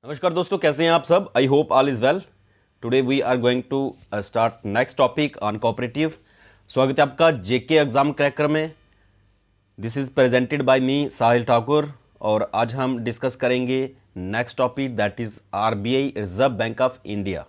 नमस्कार दोस्तों, कैसे हैं आप सब। I hope all is well. Today we are going to start next topic on cooperative. स्वागत है आपका जेके एग्जाम क्रैकर में। This is presented by me Sahil Thakur और आज हम डिस्कस करेंगे next topic that is RBI, Reserve Bank of India.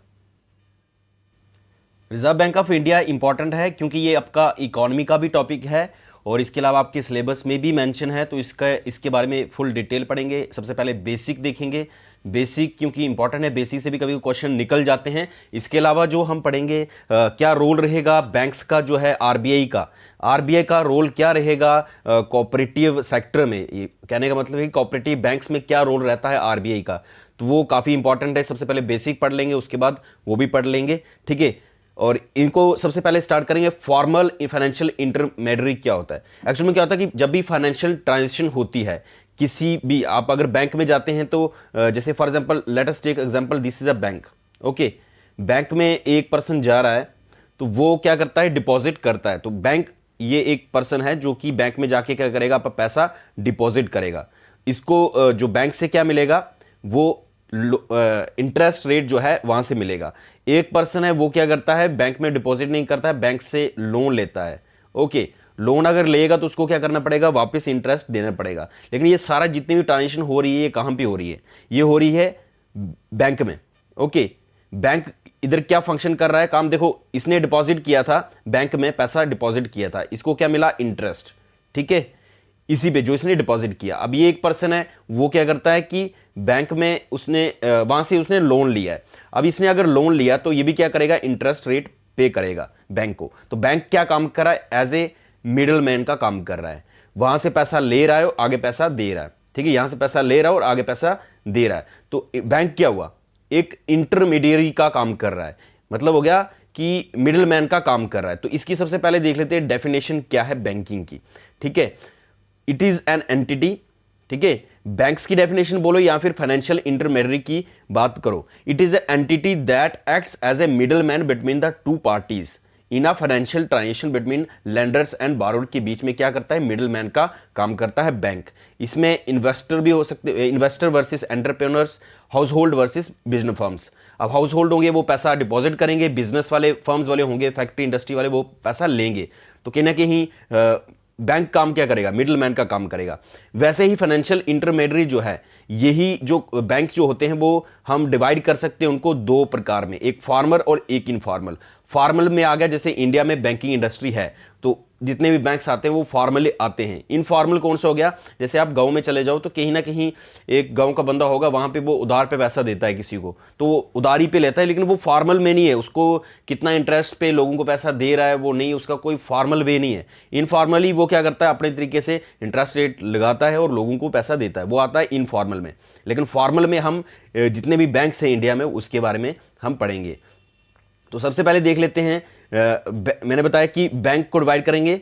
Reserve Bank of India important है क्योंकि ये आपका इकोनॉमी का भी टॉपिक है और इसके अलावा आपके सिलेबस में भी मेंशन है, तो इसके बारे में फुल डिटेल पढ़ेंगे। सबसे पहले बेसिक देखेंगे। बेसिक क्योंकि इंपॉर्टेंट है, बेसिक से भी कभी क्वेश्चन निकल जाते हैं। इसके अलावा जो हम पढ़ेंगे क्या रोल रहेगा बैंक्स का, जो है आरबीआई का रोल क्या रहेगा कोऑपरेटिव सेक्टर में। ये कहने का मतलब है कि कोऑपरेटिव बैंक्स में क्या रोल रहता है आरबीआई का, तो वो काफ़ी इंपॉर्टेंट है। सबसे पहले बेसिक पढ़ लेंगे, उसके बाद वो भी पढ़ लेंगे, ठीक है। और इनको सबसे पहले स्टार्ट करेंगे फॉर्मल फाइनेंशियल इंटरमेडियरी क्या होता है। एक्चुअली में क्या होता है कि जब भी फाइनेंशियल ट्रांजेक्शन होती है किसी भी, आप अगर बैंक में जाते हैं तो जैसे for example let us take example, this is a bank, okay. Bank में एक पर्सन जा रहा है तो वो क्या करता है, डिपॉजिट करता है। तो बैंक ये एक पर्सन है जो कि बैंक में जाके क्या करेगा, आपका पैसा डिपॉजिट करेगा। इसको जो बैंक से क्या मिलेगा, वो इंटरेस्ट रेट जो है वहां से मिलेगा। एक पर्सन है वो क्या करता है, बैंक में डिपॉजिट नहीं करता है, बैंक से लोन लेता है, ओके। लोन अगर लेगा तो उसको क्या करना पड़ेगा, वापस इंटरेस्ट देना पड़ेगा। लेकिन ये सारा जितनी भी ट्रांजेक्शन हो रही है ये कहां पे हो रही है, ये हो रही है बैंक में, ओके। बैंक इधर क्या फंक्शन कर रहा है, काम देखो, इसने डिपॉजिट किया था बैंक में, पैसा डिपॉजिट किया था, इसको क्या मिला, इंटरेस्ट, ठीक है, इसी पे जो इसने डिपॉजिट किया। अब ये एक पर्सन है वो क्या करता है कि बैंक में उसने वहां से उसने लोन लिया है। अब इसने अगर लोन लिया तो ये भी क्या करेगा, इंटरेस्ट रेट पे करेगा बैंक को। तो बैंक क्या काम कर रहा है, एज ए मिडल मैन का काम कर रहा है। वहां से पैसा ले रहा है और आगे पैसा दे रहा है, ठीक है। यहां से पैसा ले रहा है और आगे पैसा दे रहा है। तो बैंक क्या हुआ, एक इंटरमीडियरी का काम कर रहा है। मतलब हो गया कि मिडल मैन का काम कर रहा है। तो इसकी सबसे पहले देख लेते हैं डेफिनेशन क्या है बैंकिंग की, ठीक है। इट इज एन एंटिटी, ठीक है। बैंक्स की डेफिनेशन बोलो या फिर फाइनेंशियल इंटरमीडियरी की बात करो। It is an entity that acts as a middleman between the two parties in a financial transaction between lenders and borrower के बीच में क्या करता है, मिडल मैन का काम करता है बैंक। इसमें इन्वेस्टर भी हो सकते, investor versus entrepreneurs, house hold versus business firms. अब हाउस होल्ड होंगे वो पैसा डिपॉजिट करेंगे, बिजनेस वाले फर्म्स वाले होंगे, फैक्ट्री इंडस्ट्री वाले वो पैसा लेंगे। तो कहीं ना कहीं बैंक काम क्या करेगा, मिडल मैन का काम करेगा। वैसे ही फाइनेंशियल इंटरमीडियरी जो है, यही जो बैंक जो होते हैं वो हम डिवाइड कर सकते हैं उनको दो प्रकार में, एक फॉर्मल और एक इनफॉर्मल। फॉर्मल में आ गया, जैसे इंडिया में बैंकिंग इंडस्ट्री है तो जितने भी बैंक्स आते हैं वो फॉर्मली आते हैं। इनफॉर्मल कौन सा हो गया, जैसे आप गांव में चले जाओ तो कहीं ना कहीं एक गांव का बंदा होगा, वहां पे वो उधार पे पैसा देता है किसी को, तो वो उधारी पे लेता है, लेकिन वो फॉर्मल में नहीं है। उसको कितना इंटरेस्ट पे लोगों को पैसा दे रहा है वो नहीं, उसका कोई फॉर्मल वे नहीं है। इनफॉर्मली वो क्या करता है, अपने तरीके से इंटरेस्ट रेट लगाता है और लोगों को पैसा देता है, वो आता है इनफॉर्मल में। लेकिन फॉर्मल में हम जितने भी बैंक्स हैं इंडिया में उसके बारे में हम पढ़ेंगे। तो सबसे पहले देख लेते हैं, मैंने बताया कि बैंक को डिवाइड करेंगे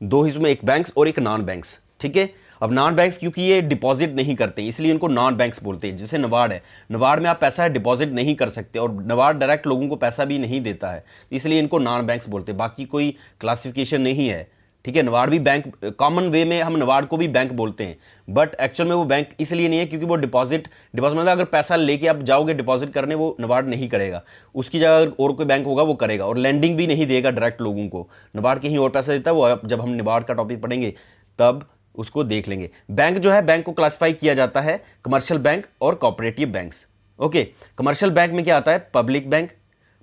दो हिस्सों में, एक बैंक्स और एक नॉन बैंक्स, ठीक है। अब नॉन बैंक्स क्योंकि ये डिपॉजिट नहीं करते इसलिए इनको नॉन बैंक्स बोलते हैं। जैसे नबार्ड है, नबार्ड में आप पैसा डिपॉजिट नहीं कर सकते और नबार्ड डायरेक्ट लोगों को पैसा भी नहीं देता है, इसलिए इनको नॉन बैंक्स बोलते हैं। बाकी कोई क्लासिफिकेशन नहीं है, ठीक है। नबार्ड भी बैंक, कॉमन वे में हम नबार्ड को भी बैंक बोलते हैं, बट एक्चुअल में वो बैंक इसलिए नहीं है क्योंकि वो डिपॉजिट मतलब अगर पैसा लेके आप जाओगे डिपॉजिट करने, वो नबार्ड नहीं करेगा। उसकी जगह अगर और कोई बैंक होगा वो करेगा, और लैंडिंग भी नहीं देगा डायरेक्ट लोगों को। नबार्ड कहीं और पैसा देता है, वो जब हम नबार्ड का टॉपिक पढ़ेंगे तब उसको देख लेंगे। बैंक जो है, बैंक को क्लासिफाई किया जाता है कमर्शियल बैंक और cooperative banks, okay. Commercial bank में क्या आता है, public bank,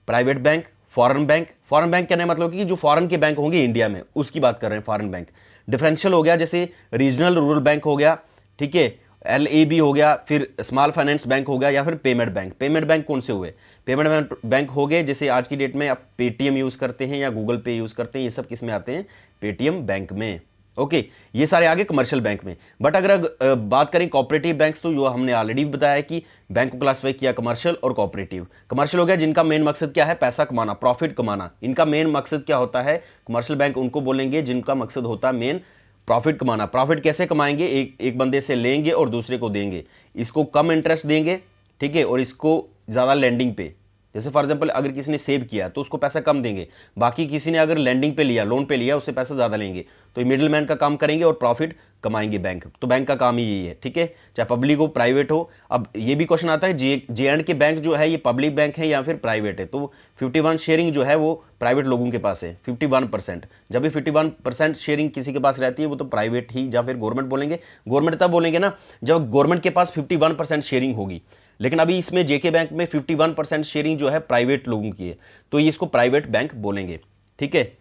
private bank, foreign bank. Foreign bank कहने मतलब कि जो फॉरेन के बैंक होंगे इंडिया में उसकी बात कर रहे हैं, फॉरेन बैंक। डिफरेंशियल हो गया, जैसे रीजनल रूरल बैंक हो गया, ठीक है, एलएबी हो गया, फिर स्मॉल फाइनेंस बैंक हो गया, या फिर पेमेंट बैंक। पेमेंट बैंक कौन से हुए, पेमेंट बैंक हो गए जैसे आज की डेट में आप पेटीएम यूज़ करते हैं या गूगल पे यूज़ करते हैं, ये सब किस में आते हैं, पेटीएम बैंक में, ओके। ये सारे आगे कमर्शियल बैंक में। बट अगर बात करें कोऑपरेटिव बैंक्स, तो जो हमने ऑलरेडी बताया कि बैंक को क्लासिफाई किया कमर्शियल और कोऑपरेटिव। कमर्शियल हो गया जिनका मेन मकसद क्या है, पैसा कमाना, प्रॉफिट कमाना। इनका मेन मकसद क्या होता है, कमर्शियल बैंक उनको बोलेंगे जिनका मकसद होता है मेन प्रॉफिट कमाना। प्रॉफिट कैसे कमाएंगे, एक बंदे से लेंगे और दूसरे को देंगे, इसको कम इंटरेस्ट देंगे, ठीक है, और इसको ज़्यादा लैंडिंग पे, जैसे फॉर एग्जांपल अगर किसी ने सेव किया तो उसको पैसा कम देंगे, बाकी किसी ने अगर लेंडिंग पे लिया, लोन पे लिया, उससे पैसा ज़्यादा लेंगे। तो मिडिल मैन का काम करेंगे और प्रॉफिट कमाएंगे बैंक। तो बैंक का काम ही यही है, ठीक है, चाहे पब्लिक हो प्राइवेट हो। अब ये भी क्वेश्चन आता है जे एंड के बैंक जो है ये पब्लिक बैंक है या फिर प्राइवेट है। तो 51 शेयरिंग जो है वो प्राइवेट लोगों के पास है, 51%। जब भी 51% शेयरिंग किसी के पास रहती है वो तो प्राइवेट ही या फिर गवर्नमेंट बोलेंगे। गवर्नमेंट तब बोलेंगे ना जब गवर्नमेंट के पास 51% शेयरिंग होगी। लेकिन अभी इसमें जेके बैंक में 51% शेयरिंग जो है प्राइवेट लोगों की है, तो ये इसको प्राइवेट बैंक बोलेंगे, ठीक है।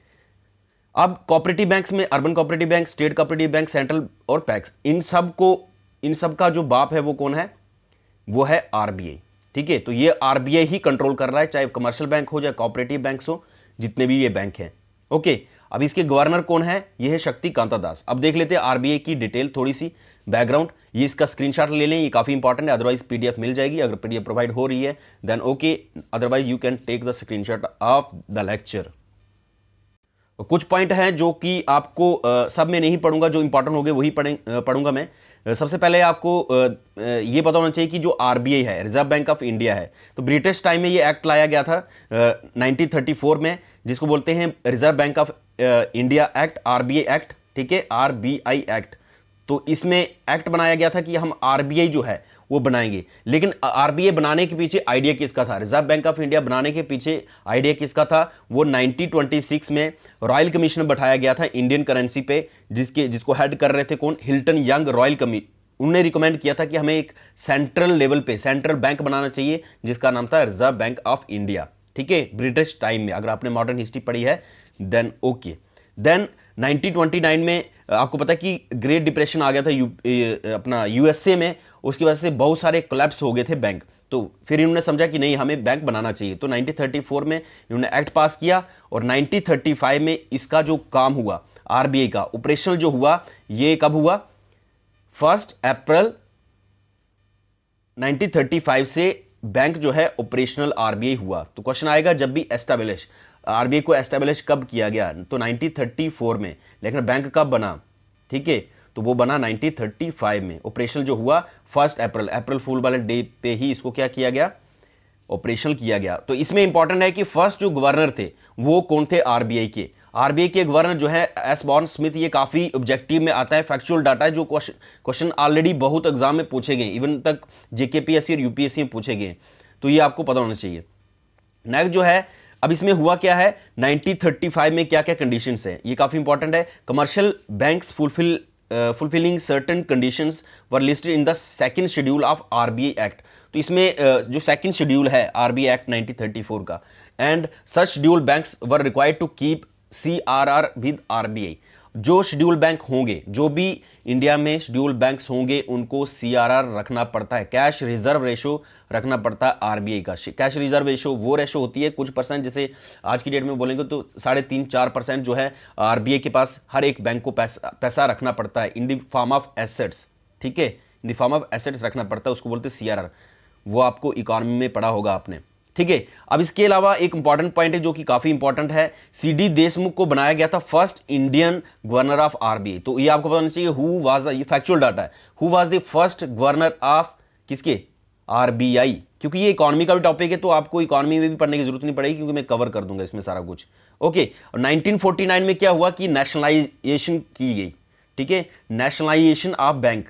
अब कोऑपरेटिव बैंक्स में urban cooperative bank, state cooperative bank, central और पैक्स, इन सब का जो बाप है वो कौन है? वो है आरबीआई, ठीक है। तो ये आरबीआई ही कंट्रोल कर रहा है, चाहे कमर्शियल बैंक हो, चाहे कोऑपरेटिव बैंक्स हो, जितने भी ये बैंक हैं, ओके। अब इसके गवर्नर कौन है? ये है शक्ति कांता दास। अब देख लेते हैं आरबीआई की डिटेल, थोड़ी सी बैकग्राउंड। ये इसका स्क्रीनशॉट ले लें, ये काफी इंपॉर्टेंट है, अदरवाइज पीडीएफ मिल जाएगी। अगर पीडीएफ प्रोवाइड हो रही है then okay, otherwise you can take the screenshot of the lecture. कुछ पॉइंट हैं जो कि आपको सब में नहीं पढ़ूंगा, जो इंपॉर्टेंट होंगे वही पढ़ूंगा मैं। सबसे पहले आपको ये पता होना चाहिए कि जो आरबीआई है, रिजर्व बैंक ऑफ इंडिया है, तो ब्रिटिश टाइम में ये एक्ट लाया गया था 1934 में, जिसको बोलते हैं reserve Bank of India act, RBI act, ठीक है, आरबीआई एक्ट। तो इसमें एक्ट बनाया गया था कि हम आरबीआई जो है वो बनाएंगे। लेकिन आरबीआई बनाने के पीछे आइडिया किसका था? रिजर्व बैंक ऑफ इंडिया बनाने के पीछे आइडिया किसका था? वो 1926 में रॉयल कमीशन बैठाया गया था इंडियन करेंसी पे, जिसको हेड कर रहे थे कौन? Hilton young royal commission. उन्होंने रिकमेंड किया था कि हमें एक सेंट्रल लेवल पे सेंट्रल बैंक बनाना चाहिए, जिसका नाम था रिजर्व बैंक ऑफ इंडिया, ठीक है, ब्रिटिश टाइम में। अगर आपने मॉडर्न हिस्ट्री पढ़ी है देन ओके। देन 1929 में आपको पता है कि ग्रेट डिप्रेशन आ गया था अपना यूएसए में, उसकी वजह से बहुत सारे कोलैप्स हो गए थे बैंक। तो फिर इन्होंने समझा कि नहीं, हमें बैंक बनाना चाहिए। तो 1934 में इन्होंने एक्ट पास किया और 1935 में इसका जो काम हुआ आरबीआई का ऑपरेशनल जो हुआ, ये कब हुआ? 1 अप्रैल 1935 से बैंक जो है ऑपरेशनल आरबीआई हुआ। तो क्वेश्चन आएगा जब भी एस्टैब्लिश, आरबीआई को एस्टैब्लिश कब किया गया? तो 1934 में। लेकिन बैंक कब बना? ठीक है, तो वो बना 1935 में। ऑपरेशनल जो हुआ 1 अप्रैल, अप्रैल फूल वाले डे पे ही इसको क्या किया गया? ऑपरेशनल किया गया। तो इसमें इंपॉर्टेंट है कि फर्स्ट जो गवर्नर थे वो कौन थे? आरबीआई के। आरबीआई के गवर्नर जो है एस बॉर्न स्मिथ। ये काफी ऑब्जेक्टिव में आता है, फैक्चुअल डाटा है, जो क्वेश्चन ऑलरेडी बहुत एग्जाम में पूछे गए, इवन तक जेकेपीएससी और यूपीएससी में पूछे गए, तो ये आपको पता होना चाहिए। नेक्स्ट जो है, अब इसमें हुआ क्या है 1935 में, क्या क्या कंडीशंस है, ये काफी इंपॉर्टेंट है। Commercial banks fulfilling certain conditions were listed in the second schedule of RBI Act। तो इसमें जो सेकंड शेड्यूल है RBI Act 1934 का, and such schedule banks were required to keep CRR with RBI। जो शेड्यूल बैंक होंगे, जो भी India में शेड्यूल बैंक्स होंगे, उनको CRR रखना पड़ता है, कैश रिजर्व रेशो रखना पड़ता है आरबीआई का। कैश रिजर्व रेशो वो रेशो होती है कुछ परसेंट, जैसे आज की डेट में बोलेंगे तो 3.5-4% जो है आरबीआई के पास हर एक बैंक को पैसा रखना पड़ता है in the form of assets, ठीक है, in the form of assets रखना पड़ता है, उसको बोलते हैं CRR। वो आपको इकोनॉमी में पढ़ा होगा आपने, ठीक है। अब इसके अलावा एक इंपॉर्टेंट पॉइंट है जो कि काफी इंपॉर्टेंट है, सीडी देशमुख को बनाया गया था first Indian governor of RBI. तो ये आपको पता होना चाहिए हु वाज, ये फैक्चुअल डाटा है, who was the first governor of किसके? आरबीआई। क्योंकि ये इकोनॉमी का भी टॉपिक है तो आपको इकोनॉमी में भी पढ़ने की जरूरत नहीं पड़ेगी, क्योंकि मैं कवर कर दूंगा इसमें सारा कुछ, ओके। और 1949 में क्या हुआ कि नेशनलाइजेशन की गई, ठीक है, नेशनलाइजेशन ऑफ बैंक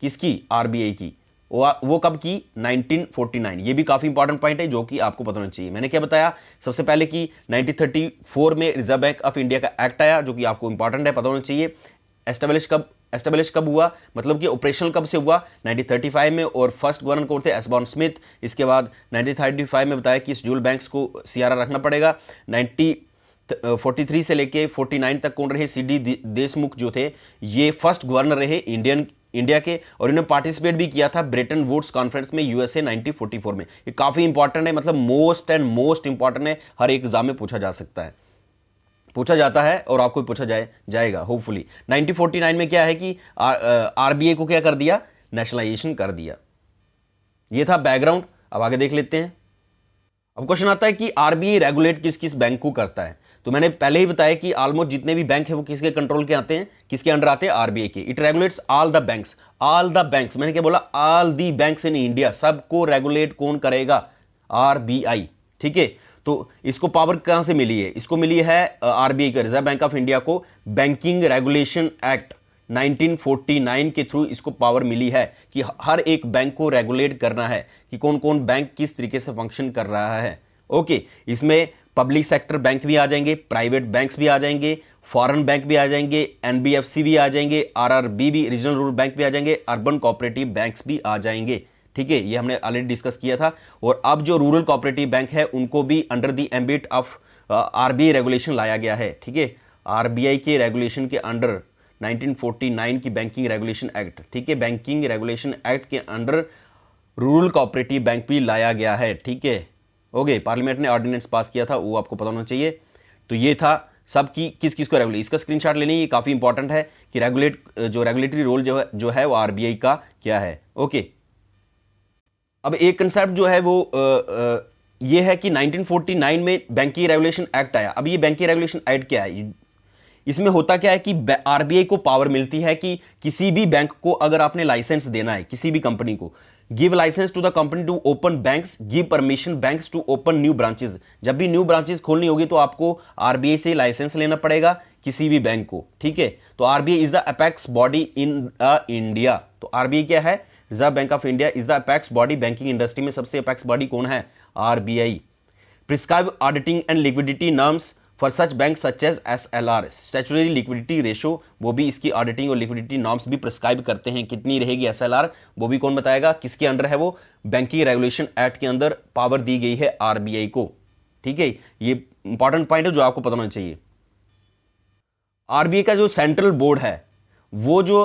किसकी? आरबीआई की। वो कब की? 1949। ये भी काफी इंपॉर्टेंट पॉइंट है जो कि आपको पता होना चाहिए। मैंने क्या बताया सबसे पहले कि 1934 में रिजर्व बैंक ऑफ इंडिया का एक्ट आया, जो कि आपको इंपॉर्टेंट है, पता होना चाहिए। एस्टेब्लिश कब हुआ, मतलब कि ऑपरेशनल कब से हुआ? 1935 में। और फर्स्ट गवर्नर कौन थे? S born Smith. इसके बाद 1935 में बताया कि शेड्यूल बैंक्स को CRR रखना पड़ेगा। 1943 से लेके 49 तक कौन रहे? सीडी देशमुख जो थे, ये फर्स्ट गवर्नर रहे इंडिया के, और इन्होंने पार्टिसिपेट भी किया था ब्रेटन वुड्स कॉन्फ्रेंस में यूएसए 1944 में। ये काफी इंपॉर्टेंट है, मतलब मोस्ट इंपॉर्टेंट है, हर एक एग्जाम में पूछा जा सकता है, पूछा जाता है और आपको पूछा जाएगा होपफुली। 1949 में क्या है कि आरबीआई को क्या कर दिया? नेशनलाइजेशन कर दिया। ये था बैकग्राउंड। अब आगे देख लेते हैं। अब क्वेश्चन आता है कि आरबीआई रेगुलेट किस किस बैंक को करता है। तो मैंने पहले ही बताया कि ऑलमोस्ट जितने भी बैंक है वो किसके कंट्रोल के आते हैं, किसके अंडर आते हैं? आरबीआई के। It regulates all the banks. मैंने क्या बोला? All the banks in India. सबको रेगुलेट कौन करेगा? आरबीआई, ठीक है। तो इसको पावर कहां से मिली है? इसको मिली है आरबीआई का, रिजर्व बैंक ऑफ इंडिया को बैंकिंग रेगुलेशन एक्ट 1949 के थ्रू इसको पावर मिली है कि हर एक बैंक को रेगुलेट करना है कि कौन कौन बैंक किस तरीके से फंक्शन कर रहा है। ओके, इसमें पब्लिक सेक्टर बैंक भी आ जाएंगे, प्राइवेट बैंक्स भी आ जाएंगे, फॉरेन बैंक भी आ जाएंगे, एनबीएफसी भी आ जाएंगे, आरआरबी भी, रीजनल रूरल बैंक भी आ जाएंगे, अर्बन कोऑपरेटिव बैंक्स भी आ जाएंगे। ठीक है, ये हमने ऑलरेडी डिस्कस किया था। और अब जो रूरल कोऑपरेटिव बैंक है उनको भी under the ambit of RBI regulation लाया गया है। ठीक है, आरबीआई के रेगुलेशन के अंडर 1949 की बैंकिंग रेगुलेशन एक्ट, ठीक है, बैंकिंग रेगुलेशन एक्ट के अंडर रूरल कोऑपरेटिव बैंक भी लाया गया है। ठीक है, ओके, पार्लियामेंट ने ऑर्डिनेंस पास किया था, वो आपको पता होना चाहिए। तो ये था सब की किस किस को रेगुलेट, इसका स्क्रीनशॉट लेने, ये काफी इंपॉर्टेंट है कि रेगुलेटरी रोल जो है वो आरबीआई का क्या है। ओके, अब एक कंसेप्ट जो है वो ये है कि 1949 में बैंकिंग रेगुलेशन एक्ट आया। अब ये बैंकिंग रेगुलेशन एक्ट क्या है? इसमें होता क्या है कि आरबीआई को पावर मिलती है कि किसी भी बैंक को अगर आपने लाइसेंस देना है, किसी भी कंपनी को, give licence to the company to open banks, give permission banks to open new branches. जब भी न्यू ब्रांचेस खोलनी होगी तो आपको आरबीआई से लाइसेंस लेना पड़ेगा किसी भी बैंक को। ठीक है, तो RBI is the apex body in India. तो आरबीआई क्या है? Reserve Bank of India is the apex body. Banking industry में सबसे अपेक्स बॉडी कौन है? RBI. Prescribe auditing and liquidity norms for such bank such as SLR, statutory liquidity ratio, वो भी इसकी ऑडिटिंग और लिक्विडिटी नॉर्म्स भी प्रिस्क्राइब करते हैं। कितनी रहेगी एसएलआर, वो भी कौन बताएगा? किसके अंडर है वो? बैंकिंग रेगुलेशन एक्ट के अंदर पावर दी गई है आरबीआई को। ठीक है, ये इंपॉर्टेंट पॉइंट है जो आपको पता होना चाहिए। आरबीआई का जो सेंट्रल बोर्ड है वो जो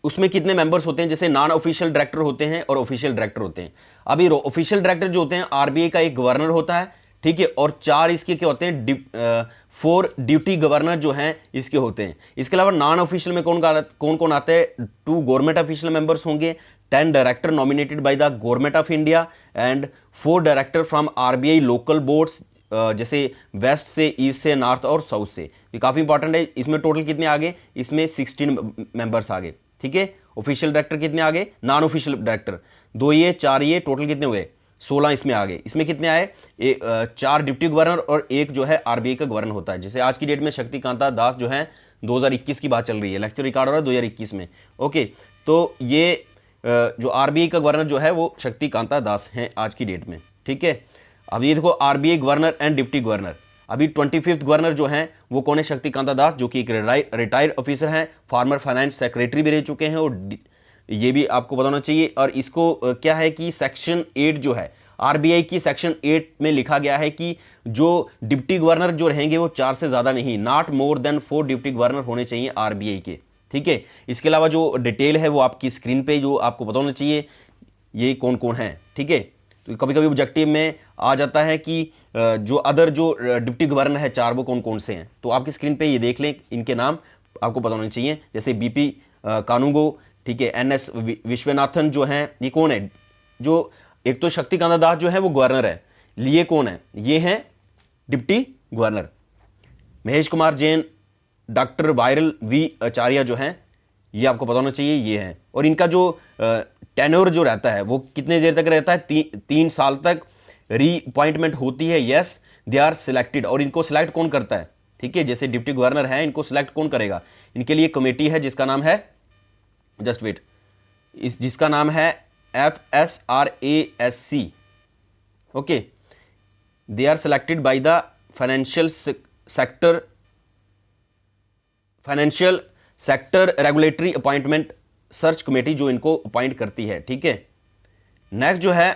उसमें कितने मेंबर्स होते हैं? जैसे नॉन ऑफिशियल डायरेक्टर होते हैं और ऑफिशियल डायरेक्टर होते हैं। अभी ऑफिशियल डायरेक्टर जो होते हैं, आरबीआई का एक गवर्नर होता है, ठीक है, और 4 इसके क्या होते हैं? 4 ड्यूटी गवर्नर जो हैं इसके होते हैं। इसके अलावा नॉन ऑफिशियल में कौन कौन आते हैं? 2 गवर्नमेंट ऑफिशियल मेंबर्स होंगे, 10 director nominated by the government of India and 4 director from RBI local boards, जैसे वेस्ट से, ईस्ट से, नॉर्थ और साउथ से। ये काफी इंपॉर्टेंट है। इसमें टोटल कितने आ गए? इसमें 16 मेंबर्स आ गए। ठीक है, ऑफिशियल डायरेक्टर कितने आ गए? नॉन ऑफिशियल डायरेक्टर 2 ये 4 ये, टोटल कितने हुए? 16 इसमें आ गए। इसमें कितने आए? 4 डिप्टी गवर्नर और 1 जो है आरबीआई का गवर्नर होता है। जैसे आज की डेट में शक्तिकांता दास जो है 2021 की बात चल रही है, लेक्चर रिकॉर्ड हो रहा है 2021 में। ओके, तो ये जो आरबीआई का गवर्नर जो है वो शक्तिकांता दास हैं आज की डेट में। ठीक है, अब ये देखो RBI governor and deputy governor. अभी 25th गवर्नर जो हैं वो कौन है? शक्तिकांता दास, जो कि एक रिटायर्ड ऑफिसर हैं, फॉर्मर फाइनेंस सेक्रेटरी भी रह चुके हैं, और ये भी आपको बताना चाहिए। और इसको क्या है कि सेक्शन 8 जो है आरबीआई की, सेक्शन 8 में लिखा गया है कि जो डिप्टी गवर्नर जो रहेंगे वो 4 से ज्यादा नहीं, not more than 4 deputy governor होने चाहिए आरबीआई के। ठीक है, इसके अलावा जो डिटेल है वो आपकी स्क्रीन पे जो आपको पता होना चाहिए ये कौन कौन है। ठीक है, तो कभी कभी ऑब्जेक्टिव में आ जाता है कि जो अदर जो डिप्टी गवर्नर है 4 वो कौन कौन से हैं, तो आपकी स्क्रीन पे ये देख लें, इनके नाम आपको पता होने चाहिए। जैसे बीपी कानूंगो, ठीक है, एनएस विश्वनाथन जो हैं, ये कौन है? जो एक तो शक्तिकांता दास जो है वो गवर्नर है, ये कौन है? ये हैं deputy governor. Mahesh Kumar Jain, doctor Viral V Acharya जो हैं, ये आपको पता होना चाहिए, ये हैं। और इनका जो टेन्योर जो रहता है वो कितने देर तक रहता है? 3 साल तक री अपॉइंटमेंट होती है। Yes, they are selected. और इनको सिलेक्ट कौन करता है? ठीक है, जैसे डिप्टी गवर्नर है, इनको सिलेक्ट कौन करेगा? इनके लिए कमेटी है जिसका नाम है, जस्ट वेट, जिसका नाम है FSRASC। Okay, they are selected by the financial sector regulatory appointment search committee, जो इनको अपॉइंट करती है। ठीक है, नेक्स्ट जो है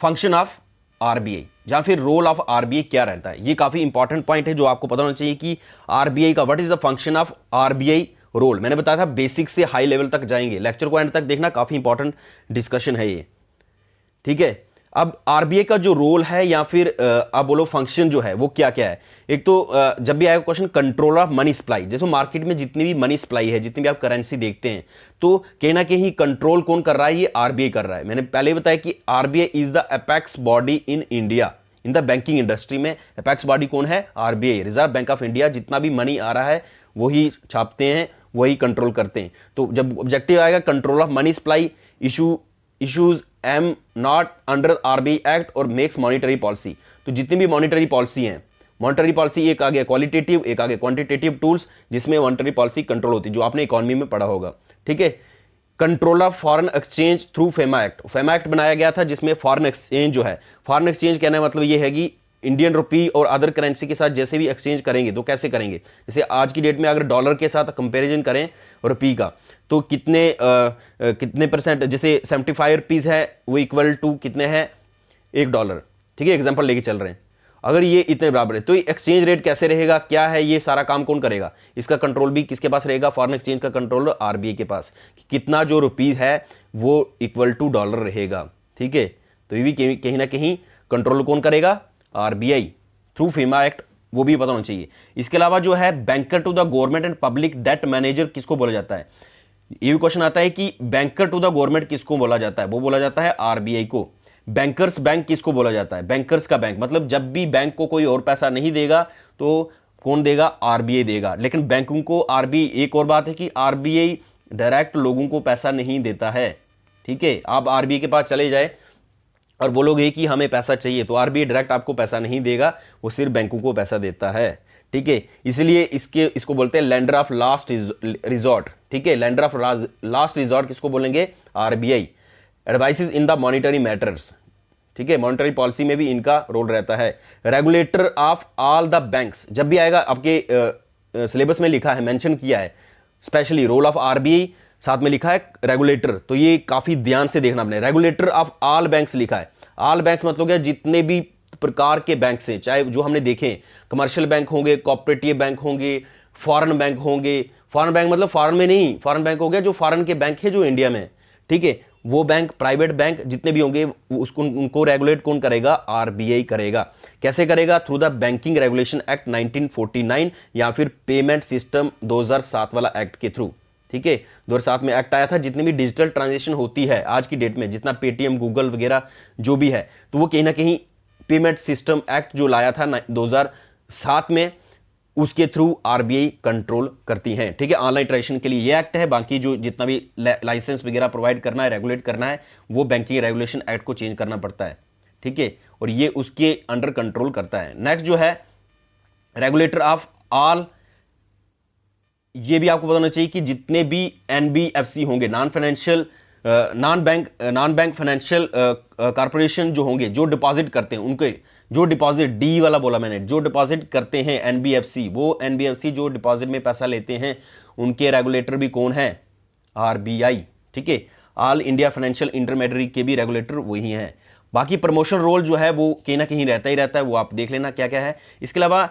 फंक्शन ऑफ आरबीआई, या फिर रोल ऑफ आरबीआई क्या रहता है। ये काफी इंपॉर्टेंट पॉइंट है जो आपको पता होना चाहिए कि आरबीआई का what is the function of RBI role. मैंने बताया था बेसिक से हाई लेवल तक जाएंगे, लेक्चर को एंड तक देखना, काफी इंपॉर्टेंट डिस्कशन है ये। ठीक है, अब आरबीआई का जो रोल है या फिर आप बोलो फंक्शन जो है वो क्या क्या है। एक तो जब भी आएगा question, control of money supply. जैसे मार्केट में जितनी भी मनी सप्लाई है, जितनी भी आप करेंसी देखते हैं, तो कहीं ना कहीं कंट्रोल कौन कर रहा है? ये आरबीआई कर रहा है। मैंने पहले बताया कि RBI is the apex body in India, in the banking industry में अपेक्स बॉडी कौन है? RBI, Reserve Bank of India. जितना भी मनी आ रहा है वही छापते हैं, वही कंट्रोल करते हैं। तो जब ऑब्जेक्टिव आएगा control of money supply, issues am not under RBI act और मेक्स मॉनिटरी पॉलिसी। तो जितनी भी मॉनिटरी पॉलिसी हैं, मॉनिटरी पॉलिसी एक आगे क्वालिटेटिव, एक आगे क्वांटिटेटिव टूल्स, जिसमें मॉनिटरी पॉलिसी कंट्रोल होती है, जो आपने इकोनॉमी में पढ़ा होगा, ठीक है। Control of foreign exchange through FEMA act, FEMA act बनाया गया था जिसमें फॉरेन एक्सचेंज जो है, फॉरेन एक्सचेंज कहने का मतलब ये है कि इंडियन रुपी और अदर करेंसी के साथ जैसे भी एक्सचेंज करेंगे तो कैसे करेंगे। जैसे आज की डेट में अगर डॉलर के साथ कंपैरिजन करें रुपी का, तो कितने परसेंट, जैसे 75 रुपीज़ है वो इक्वल टू कितने हैं, $1, ठीक है, एग्जाम्पल लेके चल रहे हैं। अगर ये इतने बराबर है तो एक्सचेंज रेट कैसे रहेगा, क्या है, ये सारा काम कौन करेगा, इसका कंट्रोल भी किसके पास रहेगा, फॉरेन एक्सचेंज का कंट्रोल आरबीआई के पास, कितना जो रुपी है वो इक्वल टू डॉलर रहेगा, ठीक है। तो ये भी कहीं ना कहीं कंट्रोल कौन करेगा, आरबीआई थ्रू फीमा एक्ट, वो भी पता होना चाहिए। इसके अलावा जो है banker to the government and public debt manager किसको बोला जाता है, ये भी क्वेश्चन आता है कि बैंकर टू द गवर्नमेंट किसको बोला जाता है, वो बोला जाता है आरबीआई को। बैंकर्स बैंक किसको बोला जाता है, बैंकर्स का बैंक, मतलब जब भी बैंक को कोई और पैसा नहीं देगा तो कौन देगा, आरबीआई देगा। लेकिन बैंकों को आरबीआई, एक और बात है कि आरबीआई डायरेक्ट लोगों को पैसा नहीं देता है, ठीक है। आप आरबीआई के पास चले जाए और बोलोगे कि हमें पैसा चाहिए, तो आरबीआई डायरेक्ट आपको पैसा नहीं देगा, वो सिर्फ बैंकों को पैसा देता है, ठीक है। इसलिए इसको बोलते हैं लेंडर ऑफ लास्ट रिजॉर्ट, ठीक है। लेंडर ऑफ लास्ट रिजॉर्ट किसको बोलेंगे, RBI. Advices in the monetary matters, ठीक है, मॉनिटरी पॉलिसी में भी इनका रोल रहता है। Regulator of all the banks, जब भी आएगा आपके सिलेबस में लिखा है, मेंशन किया है स्पेशली रोल ऑफ आरबीआई, साथ में लिखा है रेगुलेटर, तो ये काफी ध्यान से देखना आपने। रेगुलेटर ऑफ ऑल बैंक्स लिखा है, ऑल बैंक्स मतलब क्या, जितने भी प्रकार के बैंक हैं, चाहे जो हमने देखे, कमर्शियल बैंक होंगे, कोऑपरेटिव बैंक होंगे, फॉरेन बैंक होंगे। फॉरेन बैंक मतलब फॉरेन में नहीं, फॉरेन बैंक हो गया जो फॉरेन के बैंक है जो इंडिया में, ठीक है, वो बैंक, प्राइवेट बैंक जितने भी होंगे उसको उनको रेगुलेट कौन करेगा, आरबीआई करेगा। कैसे करेगा, through the banking regulation act 1949 या फिर पेमेंट सिस्टम 2007 वाला एक्ट के थ्रू, ठीक है। 2007 में एक्ट आया था, जितनी भी डिजिटल ट्रांजेक्शन होती है आज की डेट में, जितना पेटीएम, गूगल वगैरह जो भी है, तो वो कहीं ना कहीं पेमेंट सिस्टम एक्ट जो लाया था 2007 में, उसके थ्रू आरबीआई कंट्रोल करती है, ठीक है। ऑनलाइन ट्रांजेक्शन के लिए ये एक्ट है, बाकी जो जितना भी लाइसेंस वगैरह प्रोवाइड करना है, रेगुलेट करना है, वो बैंकिंग रेगुलेशन एक्ट को चेंज करना पड़ता है, ठीक है, और ये उसके अंडर कंट्रोल करता है। नेक्स्ट जो है रेगुलेटर ऑफ ऑल, ये भी आपको बताना चाहिए कि जितने भी एनबीएफसी होंगे, नॉन बैंक फाइनेंशियल कॉर्पोरेशन जो होंगे, जो डिपॉजिट करते हैं, उनके जो डिपॉजिट, डी वाला बोला मैंने, जो डिपॉजिट करते हैं एनबीएफसी, वो एनबीएफसी जो डिपॉजिट में पैसा लेते हैं, उनके रेगुलेटर भी कौन है, आरबीआई, ठीक है। ऑल इंडिया फाइनेंशियल इंटरमीडियरी के भी रेगुलेटर वही हैं। बाकी प्रमोशन रोल जो है वो कहीं ना कहीं रहता ही रहता है, वो आप देख लेना क्या क्या है। इसके अलावा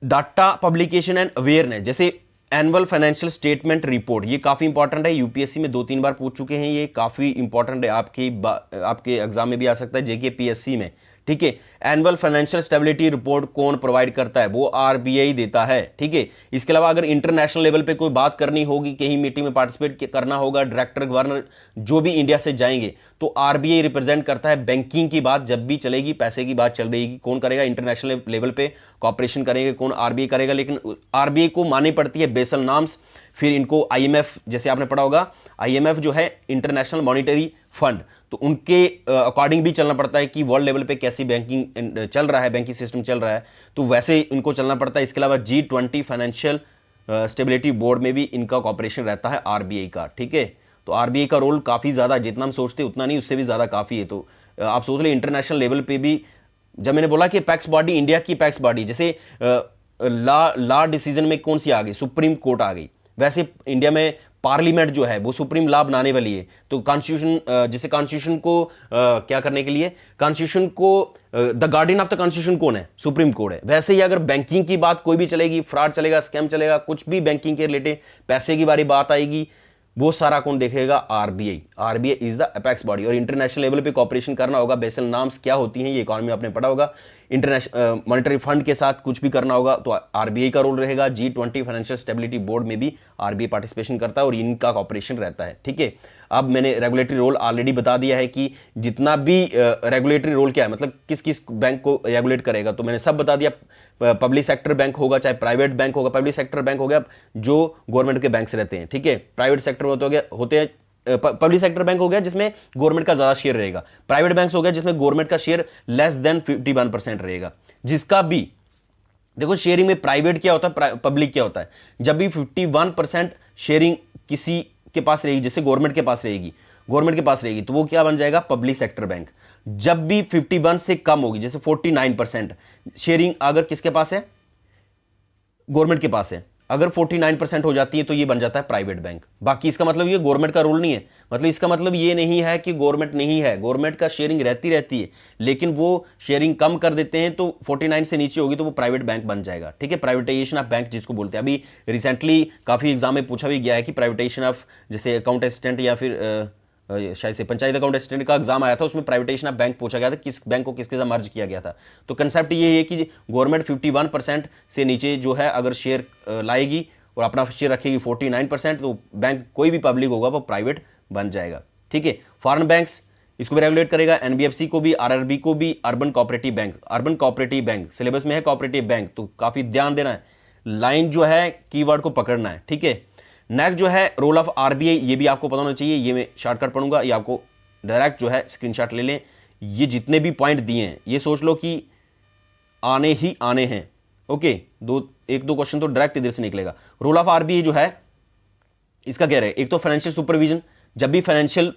डाटा पब्लिकेशन एंड अवेयरनेस, जैसे एनुअल फाइनेंशियल स्टेटमेंट रिपोर्ट, ये काफी इंपॉर्टेंट है, यूपीएससी में 2-3 बार पूछ चुके हैं, ये काफी इंपॉर्टेंट है, आपके एग्जाम में भी आ सकता है, जेके पीएससी में, ठीक है। एनुअल फाइनेंशियल स्टेबिलिटी रिपोर्ट कौन प्रोवाइड करता है, वो आरबीआई देता है, ठीक है। इसके अलावा अगर इंटरनेशनल लेवल पे कोई बात करनी होगी, कहीं मीटिंग में पार्टिसिपेट करना होगा, डायरेक्टर, गवर्नर जो भी इंडिया से जाएंगे, तो आरबीआई रिप्रेजेंट करता है। बैंकिंग की बात जब भी चलेगी, पैसे की बात चल रही, कौन करेगा, इंटरनेशनल लेवल पे कॉपरेशन करेंगे कौन, आरबीआई करेगा। लेकिन आरबीआई को माननी पड़ती है बेसल नॉर्म्स, फिर इनको आईएमएफ, जैसे आपने पढ़ा होगा, आईएमएफ जो है इंटरनेशनल मॉनिटरी फंड, तो उनके अकॉर्डिंग भी चलना पड़ता है कि वर्ल्ड लेवल पे कैसी बैंकिंग चल रहा है, बैंकिंग सिस्टम चल रहा है, तो वैसे इनको चलना पड़ता है। इसके अलावा G20 फाइनेंशियल स्टेबिलिटी बोर्ड में भी इनका कॉपरेशन रहता है आरबीआई का, ठीक है। तो आरबीआई का रोल काफ़ी ज़्यादा, जितना हम सोचते उतना नहीं, उससे भी ज़्यादा काफ़ी है। तो आप सोच ले इंटरनेशनल लेवल पे भी, जब मैंने बोला कि पैक्स बॉडी, इंडिया की पैक्स बॉडी, जैसे लॉ डिसीजन में कौन सी आ गई, सुप्रीम कोर्ट आ गई, वैसे इंडिया में पार्लियामेंट जो है वो सुप्रीम लॉ बनाने वाली है। तो कॉन्स्टिट्यूशन, जैसे कॉन्स्टिट्यूशन को क्या करने के लिए, कॉन्स्टिट्यूशन को the guardian of the constitution कौन है, सुप्रीम कोर्ट है। वैसे ही अगर बैंकिंग की बात कोई भी चलेगी, फ्रॉड चलेगा, स्कैम चलेगा, कुछ भी बैंकिंग के रिलेटेड पैसे की बारी बात आएगी, वो सारा कौन देखेगा, RBI. RBI is the apex body. और इंटरनेशनल लेवल पे कॉपरेशन करना होगा, बेसल नॉर्म्स क्या होती हैं ये इकोनॉमी में आपने पढ़ा होगा, इंटरनेशनल मॉनिटरी फंड के साथ कुछ भी करना होगा तो आरबीआई का रोल रहेगा। G20 फाइनेंशियल स्टेबिलिटी बोर्ड में भी आरबीआई पार्टिसिपेशन करता है और इनका कॉपरेशन रहता है, ठीक है। अब मैंने रेगुलेटरी रोल ऑलरेडी बता दिया है कि जितना भी रेगुलेटरी रोल क्या है, मतलब किस किस बैंक को रेगुलेट करेगा, तो मैंने सब बता दिया। पब्लिक सेक्टर बैंक होगा चाहे प्राइवेट बैंक होगा, पब्लिक सेक्टर बैंक हो गया जो गवर्नमेंट के बैंक से रहते हैं, ठीक है। प्राइवेट सेक्टर होते हैं पब्लिक सेक्टर बैंक हो गया जिसमें गवर्नमेंट का ज्यादा शेयर रहेगा, प्राइवेट बैंक्स हो गया जिसमें गवर्नमेंट का शेयर लेस देन 51% रहेगा। जिसका भी देखो शेयरिंग में प्राइवेट क्या होता है, पब्लिक क्या होता है, जब भी 51% शेयरिंग किसी के पास रहेगी, जैसे गवर्नमेंट के पास रहेगी, तो वो क्या बन जाएगा, पब्लिक सेक्टर बैंक। जब भी 51 से कम होगी, जैसे 49% शेयरिंग अगर किसके पास है, गवर्नमेंट के पास है, अगर 49% हो जाती है तो ये बन जाता है प्राइवेट बैंक। बाकी इसका मतलब ये गवर्नमेंट का रूल नहीं है, मतलब इसका मतलब ये नहीं है कि गवर्नमेंट नहीं है, गवर्नमेंट का शेयरिंग रहती है, लेकिन वो शेयरिंग कम कर देते हैं तो 49 से नीचे होगी तो वो प्राइवेट बैंक बन जाएगा। ठीक है, प्राइवेटाइजेशन ऑफ बैंक जिसको बोलते हैं। अभी रिसेंटली काफी एग्जाम में पूछा भी गया है कि प्राइवेटाइजेशन ऑफ, जैसे अकाउंट असिस्टेंट या फिर शायद से पंचायत अकाउंट असिस्टेंट का एग्जाम आया था, उसमें प्राइवेटाइजेशन ऑफ बैंक पूछा गया था, किस बैंक को किसके साथ मर्ज किया गया था। तो कंसेप्ट ये है कि गवर्नमेंट 51% से नीचे जो है अगर शेयर लाएगी और अपना शेयर रखेगी 49%, तो बैंक कोई भी पब्लिक होगा वो प्राइवेट बन जाएगा। ठीक है, फॉरेन बैंक्स इसको भी रेगुलेट करेगा, एनबीएफसी को भी, आरआरबी को भी, अर्बन कोऑपरेटिव बैंक सिलेबस में है कोऑपरेटिव बैंक, तो काफी ध्यान देना है, लाइन जो है कीवर्ड को पकड़ना है। ठीक है, नेक्स्ट जो है रोल ऑफ आरबीआई, ये भी आपको पता होना चाहिए, ये मैं शॉर्टकट पढ़ूंगा, ये आपको डायरेक्ट जो है स्क्रीनशॉट ले लें। ये जितने भी पॉइंट दिए हैं ये सोच लो कि आने ही आने हैं। ओके, एक दो क्वेश्चन तो डायरेक्ट इधर से निकलेगा। रोल ऑफ आरबीआई जो है इसका कह रहे हैं, एक तो फाइनेंशियल सुपरविजन, जब भी फाइनेंशियल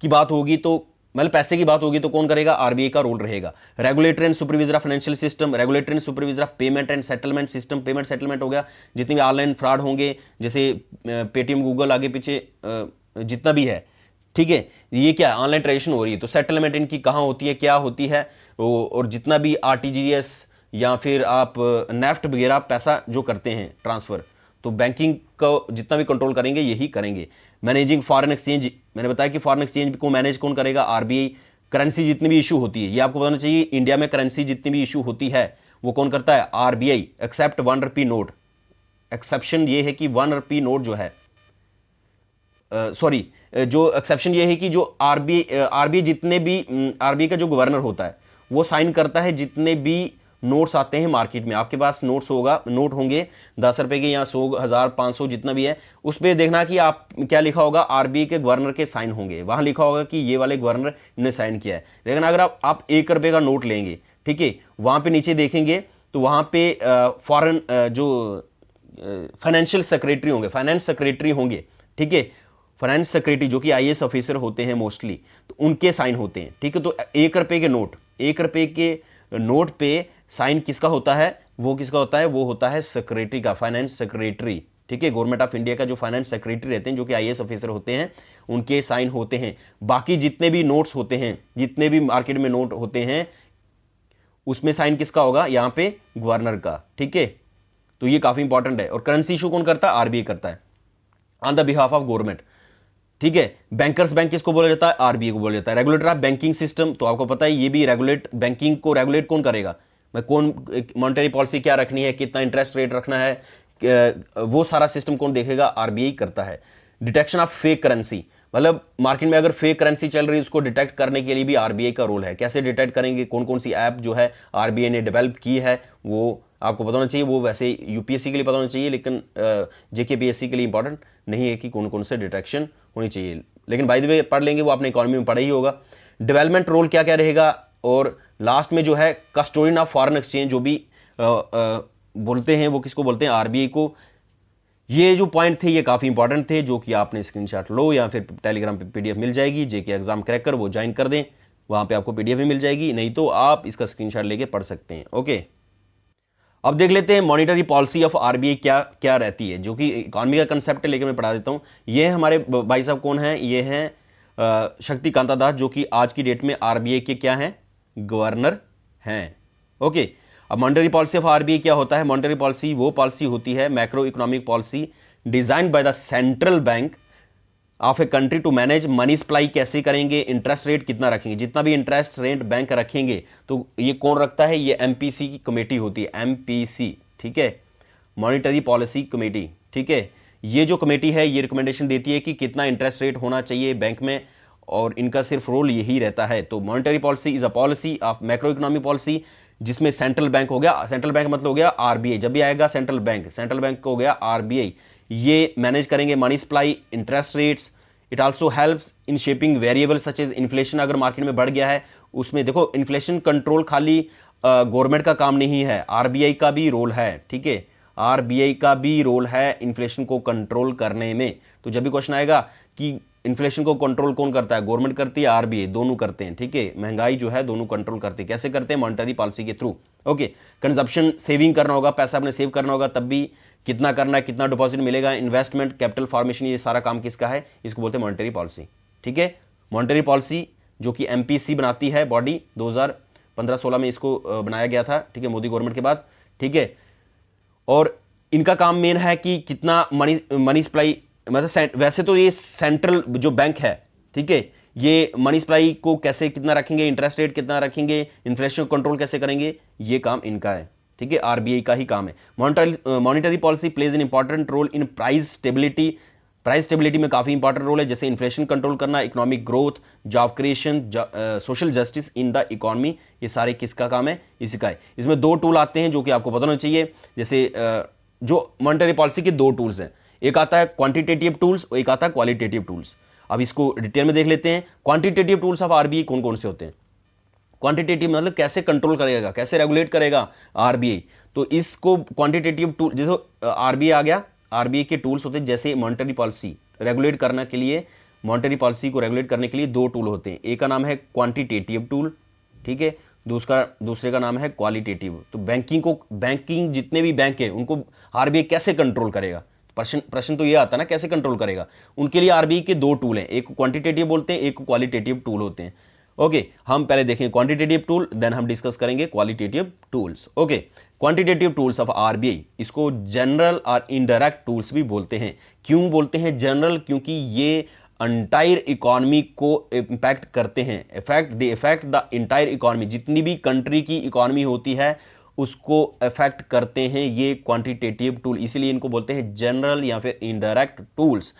की बात होगी तो मतलब पैसे की बात होगी तो कौन करेगा, आरबीआई का रोल रहेगा। Regulator and supervisor of financial system, regulator and supervisor of payment and settlement system, payment settlement हो गया, जितने भी ऑनलाइन फ्रॉड होंगे जैसे पेटीएम गूगल आगे पीछे जितना भी है। ठीक है, ये क्या ऑनलाइन ट्रांजेक्शन हो रही है तो सेटलमेंट इनकी कहाँ होती है, क्या होती है, और जितना भी आरटीजीएस या फिर आप नेफ्ट वगैरह पैसा जो करते हैं ट्रांसफर, तो बैंकिंग को जितना भी कंट्रोल करेंगे यही करेंगे। मैनेजिंग फॉरेन एक्सचेंज, मैंने बताया कि फॉरेन एक्सचेंज को मैनेज कौन करेगा, आरबीआई। करेंसी जितनी भी इशू होती है, ये आपको बताना चाहिए, इंडिया में करेंसी जितनी भी इशू होती है वो कौन करता है, RBI, except 1 rupee note. Exception ये है कि 1 रुपी नोट जो है, जो एक्सेप्शन ये है कि जो आरबीआई जितने भी आरबीआई का जो गवर्नर होता है वो साइन करता है जितने भी नोट्स आते हैं मार्केट में। आपके पास नोट होंगे 10 रुपए के या 100, 1000, 500 जितना भी है, उस पर देखना कि आप क्या लिखा होगा, आरबीआई के गवर्नर के साइन होंगे, वहां लिखा होगा कि ये वाले गवर्नर ने साइन किया है। लेकिन अगर आप 1 रुपए का नोट लेंगे, ठीक है, वहां पे नीचे देखेंगे तो वहां पे फॉरेन जो फाइनेंशियल सेक्रेटरी होंगे, फाइनेंस सेक्रेटरी होंगे, ठीक है, फाइनेंस सेक्रेटरी जो कि आईएएस ऑफिसर होते हैं मोस्टली, तो उनके साइन होते हैं। ठीक है, तो 1 रुपए के नोट पे साइन किसका होता है, वो किसका होता है, वो होता है सेक्रेटरी का, फाइनेंस सेक्रेटरी। ठीक है, गवर्नमेंट ऑफ इंडिया का जो फाइनेंस सेक्रेटरी रहते हैं जो कि आईएएस ऑफिसर होते हैं, उनके साइन होते हैं। बाकी जितने भी नोट्स होते हैं, जितने भी मार्केट में नोट होते हैं, उसमें साइन किसका होगा, यहां पे गवर्नर का। ठीक है, तो ये काफी इंपॉर्टेंट है। और करेंसी इशू कौन करता है, आरबीआई करता है on the behalf of government. ठीक है, बैंकर्स बैंक किसको बोला जाता है, आरबीआई को बोला जाता है। रेगुलेटर ऑफ बैंकिंग सिस्टम, तो आपको पता है ये भी बैंकिंग को रेगुलेट कौन करेगा, मैं कौन मॉनेटरी पॉलिसी क्या रखनी है, कितना इंटरेस्ट रेट रखना है, वो सारा सिस्टम कौन देखेगा, आरबीआई करता है। डिटेक्शन ऑफ फेक करेंसी, मतलब मार्केट में अगर फेक करेंसी चल रही है उसको डिटेक्ट करने के लिए भी आरबीआई का रोल है। कैसे डिटेक्ट करेंगे, कौन कौन सी ऐप जो है आरबीआई ने डेवलप की है वो आपको पता होना चाहिए। वो वैसे यूपीएससी के लिए पता होना चाहिए, लेकिन जेकेपीएससी के लिए इंपॉर्टेंट नहीं है कि कौन कौन से डिटेक्शन होनी चाहिए, लेकिन बाय द वे पढ़ लेंगे, वो आपने इकोनॉमी में पढ़ा ही होगा। डेवलपमेंट रोल क्या क्या रहेगा, और लास्ट में जो है कस्टोडियन ऑफ फॉरेन एक्सचेंज जो भी बोलते हैं वो किसको बोलते हैं, आरबीआई को। ये जो पॉइंट थे ये काफी इंपॉर्टेंट थे, जो कि आपने स्क्रीनशॉट लो या फिर टेलीग्राम पे पीडीएफ मिल जाएगी, जेके एग्जाम क्रैकर वो ज्वाइन कर दें, वहां पे आपको पीडीएफ भी मिल जाएगी, नहीं तो आप इसका स्क्रीनशॉट लेके पढ़ सकते हैं। ओके, अब देख लेते हैं मॉनिटरी पॉलिसी ऑफ आरबीआई क्या क्या रहती है, जो कि इकोनॉमी का कंसेप्ट है, लेकिन मैं पढ़ा देता हूं। ये हमारे भाई साहब कौन है, ये हैं शक्तिकांता दास, जो कि आज की डेट में आरबीआई के क्या हैं, गवर्नर हैं। ओके, अब मॉनिटरी पॉलिसी ऑफ आरबीआई क्या होता है, मॉनिटरी पॉलिसी वो पॉलिसी होती है, macroeconomic policy design by the central bank of a country to manage money supply, कैसे करेंगे, इंटरेस्ट रेट कितना रखेंगे, जितना भी इंटरेस्ट रेट बैंक रखेंगे तो ये कौन रखता है, ये एमपीसी की कमेटी होती है, एमपीसी। ठीक है, मॉनिटरी पॉलिसी कमेटी। ठीक है, ये जो कमेटी है ये रिकमेंडेशन देती है कि कितना इंटरेस्ट रेट होना चाहिए बैंक में, और इनका सिर्फ रोल यही रहता है। तो monetary policy is a policy of macro economic policy, जिसमें सेंट्रल बैंक हो गया, सेंट्रल बैंक मतलब हो गया आरबीआई, जब भी आएगा सेंट्रल बैंक हो गया आरबीआई, ये मैनेज करेंगे money supply, interest rates, it also helps in shaping variable such as inflation. अगर मार्केट में बढ़ गया है, उसमें देखो इन्फ्लेशन कंट्रोल खाली गवर्नमेंट का काम नहीं है, आरबीआई का भी रोल है, ठीक है, आरबीआई का भी रोल है इन्फ्लेशन को कंट्रोल करने में। तो जब भी क्वेश्चन आएगा कि इन्फ्लेशन को कंट्रोल कौन करता है, गवर्नमेंट करती है, आरबीआई, दोनों करते हैं, ठीक है, महंगाई जो है दोनों कंट्रोल करते हैं। कैसे करते हैं? मॉनेटरी पॉलिसी के थ्रू। ओके, कंजप्शन सेविंग करना होगा, पैसा अपने सेव करना होगा, तब भी कितना करना है, कितना डिपॉजिट मिलेगा, इन्वेस्टमेंट, कैपिटल फॉर्मेशन, ये सारा काम किसका है? इसको बोलते हैं मॉनेटरी पॉलिसी, ठीक है। मॉनेटरी पॉलिसी जो कि एमपीसी बनाती है बॉडी, 2015-16 में इसको बनाया गया था, ठीक है, मोदी गवर्नमेंट के बाद, ठीक है। और इनका काम मेन है कि कितना मनी सप्लाई, मतलब वैसे तो ये सेंट्रल जो बैंक है, ठीक है, ये मनी सप्लाई को कैसे कितना रखेंगे, इंटरेस्ट रेट कितना रखेंगे, इन्फ्लेशन को कंट्रोल कैसे करेंगे, ये काम इनका है, ठीक है, आरबीआई का ही काम है। Monetary policy plays an important role in price stability. Price stability में काफी इंपॉर्टेंट रोल है, जैसे इन्फ्लेशन कंट्रोल करना, economic growth, job creation, social justice in the economy, ये सारे किसका काम है? इसी का है। इसमें दो टूल आते हैं जो कि आपको पता होना चाहिए। जैसे जो मॉनेटरी पॉलिसी के दो टूल्स हैं, एक आता है क्वांटिटेटिव टूल्स और एक आता है क्वालिटेटिव टूल्स। अब इसको डिटेल में देख लेते हैं। क्वांटिटेटिव टूल्स ऑफ आरबीआई कौन कौन से होते हैं? क्वांटिटेटिव मतलब कैसे कंट्रोल करेगा, कैसे रेगुलेट करेगा आरबीआई। तो इसको क्वांटिटेटिव टूल, जैसे आरबीआई आ गया, आरबीआई के टूल्स होते हैं, जैसे मॉनेटरी पॉलिसी रेगुलेट करने के लिए, मॉनेटरी पॉलिसी को रेगुलेट करने के लिए दो टूल होते हैं। एक का नाम है क्वांटिटेटिव टूल, ठीक है, दूसरे का नाम है क्वालिटेटिव। तो बैंकिंग जितने भी बैंक है उनको आरबीआई कैसे कंट्रोल करेगा? प्रश्न तो ये आता है ना, कैसे कंट्रोल करेगा? उनके लिए आरबीआई के दो टूल हैं, एक क्वांटिटेटिव बोलते हैं, एक क्वालिटेटिव टूल होते हैं। ओके, हम पहले देखें क्वांटिटेटिव टूल, देन हम डिस्कस करेंगे qualitative tools. Okay, quantitative tools of RBI, इसको जनरल और इनडायरेक्ट टूल्स भी बोलते हैं। क्यों बोलते हैं जनरल? क्योंकि ये एंटायर इकोनॉमी को इंपैक्ट करते हैं, दे इफेक्ट द एंटायर इकोनॉमी, जितनी भी कंट्री की इकोनॉमी होती है उसको इफेक्ट करते हैं ये क्वांटिटेटिव टूल, इसीलिए इनको बोलते हैं जनरल या फिर इनडायरेक्ट टूल्स।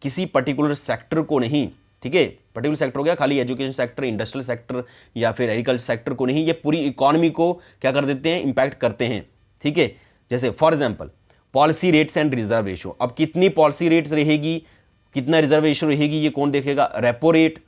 किसी पर्टिकुलर सेक्टर को नहीं, ठीक है, पर्टिकुलर सेक्टर हो गया खाली एजुकेशन सेक्टर, इंडस्ट्रियल सेक्टर या फिर एग्रीकल्चर सेक्टर को नहीं, ये पूरी इकोनॉमी को क्या कर देते हैं? इंपैक्ट करते हैं, ठीक है। जैसे for example policy rates and reserve ratio, अब कितनी पॉलिसी रेट्स रहेगी, कितना रिजर्व रेशियो रहेगी, ये कौन देखेगा? Repo rate.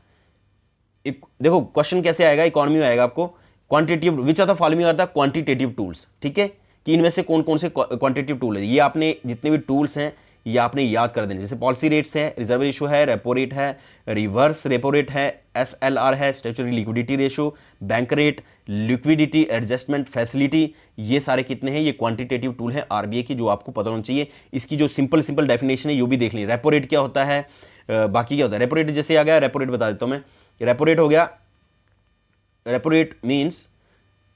देखो क्वेश्चन कैसे आएगा, इकोनॉमी में आएगा आपको, quantitative which are the following are the quantitative tools, ठीक है, कि इनमें से कौन कौन से क्वांटिटेटिव टूल है। ये आपने जितने भी टूल्स हैं ये आपने याद कर देने, जैसे पॉलिसी रेट्स है, रिजर्व रेशियो है, रेपो रेट है, रिवर्स रेपो रेट है, एसएलआर है, statutory liquidity ratio, bank rate, liquidity adjustment facility, ये सारे कितने हैं? ये क्वांटिटेटिव टूल है आरबीआई की, जो आपको पता होना चाहिए। इसकी जो सिंपल डेफिनेशन है ये भी देख लें। रेपो रेट क्या होता है, बाकी क्या होता है? रेपो रेट जैसे आ गया, रेपो रेट बता देता हूं मैं। रेपो रेट हो गया, रेपो रेट मीन्स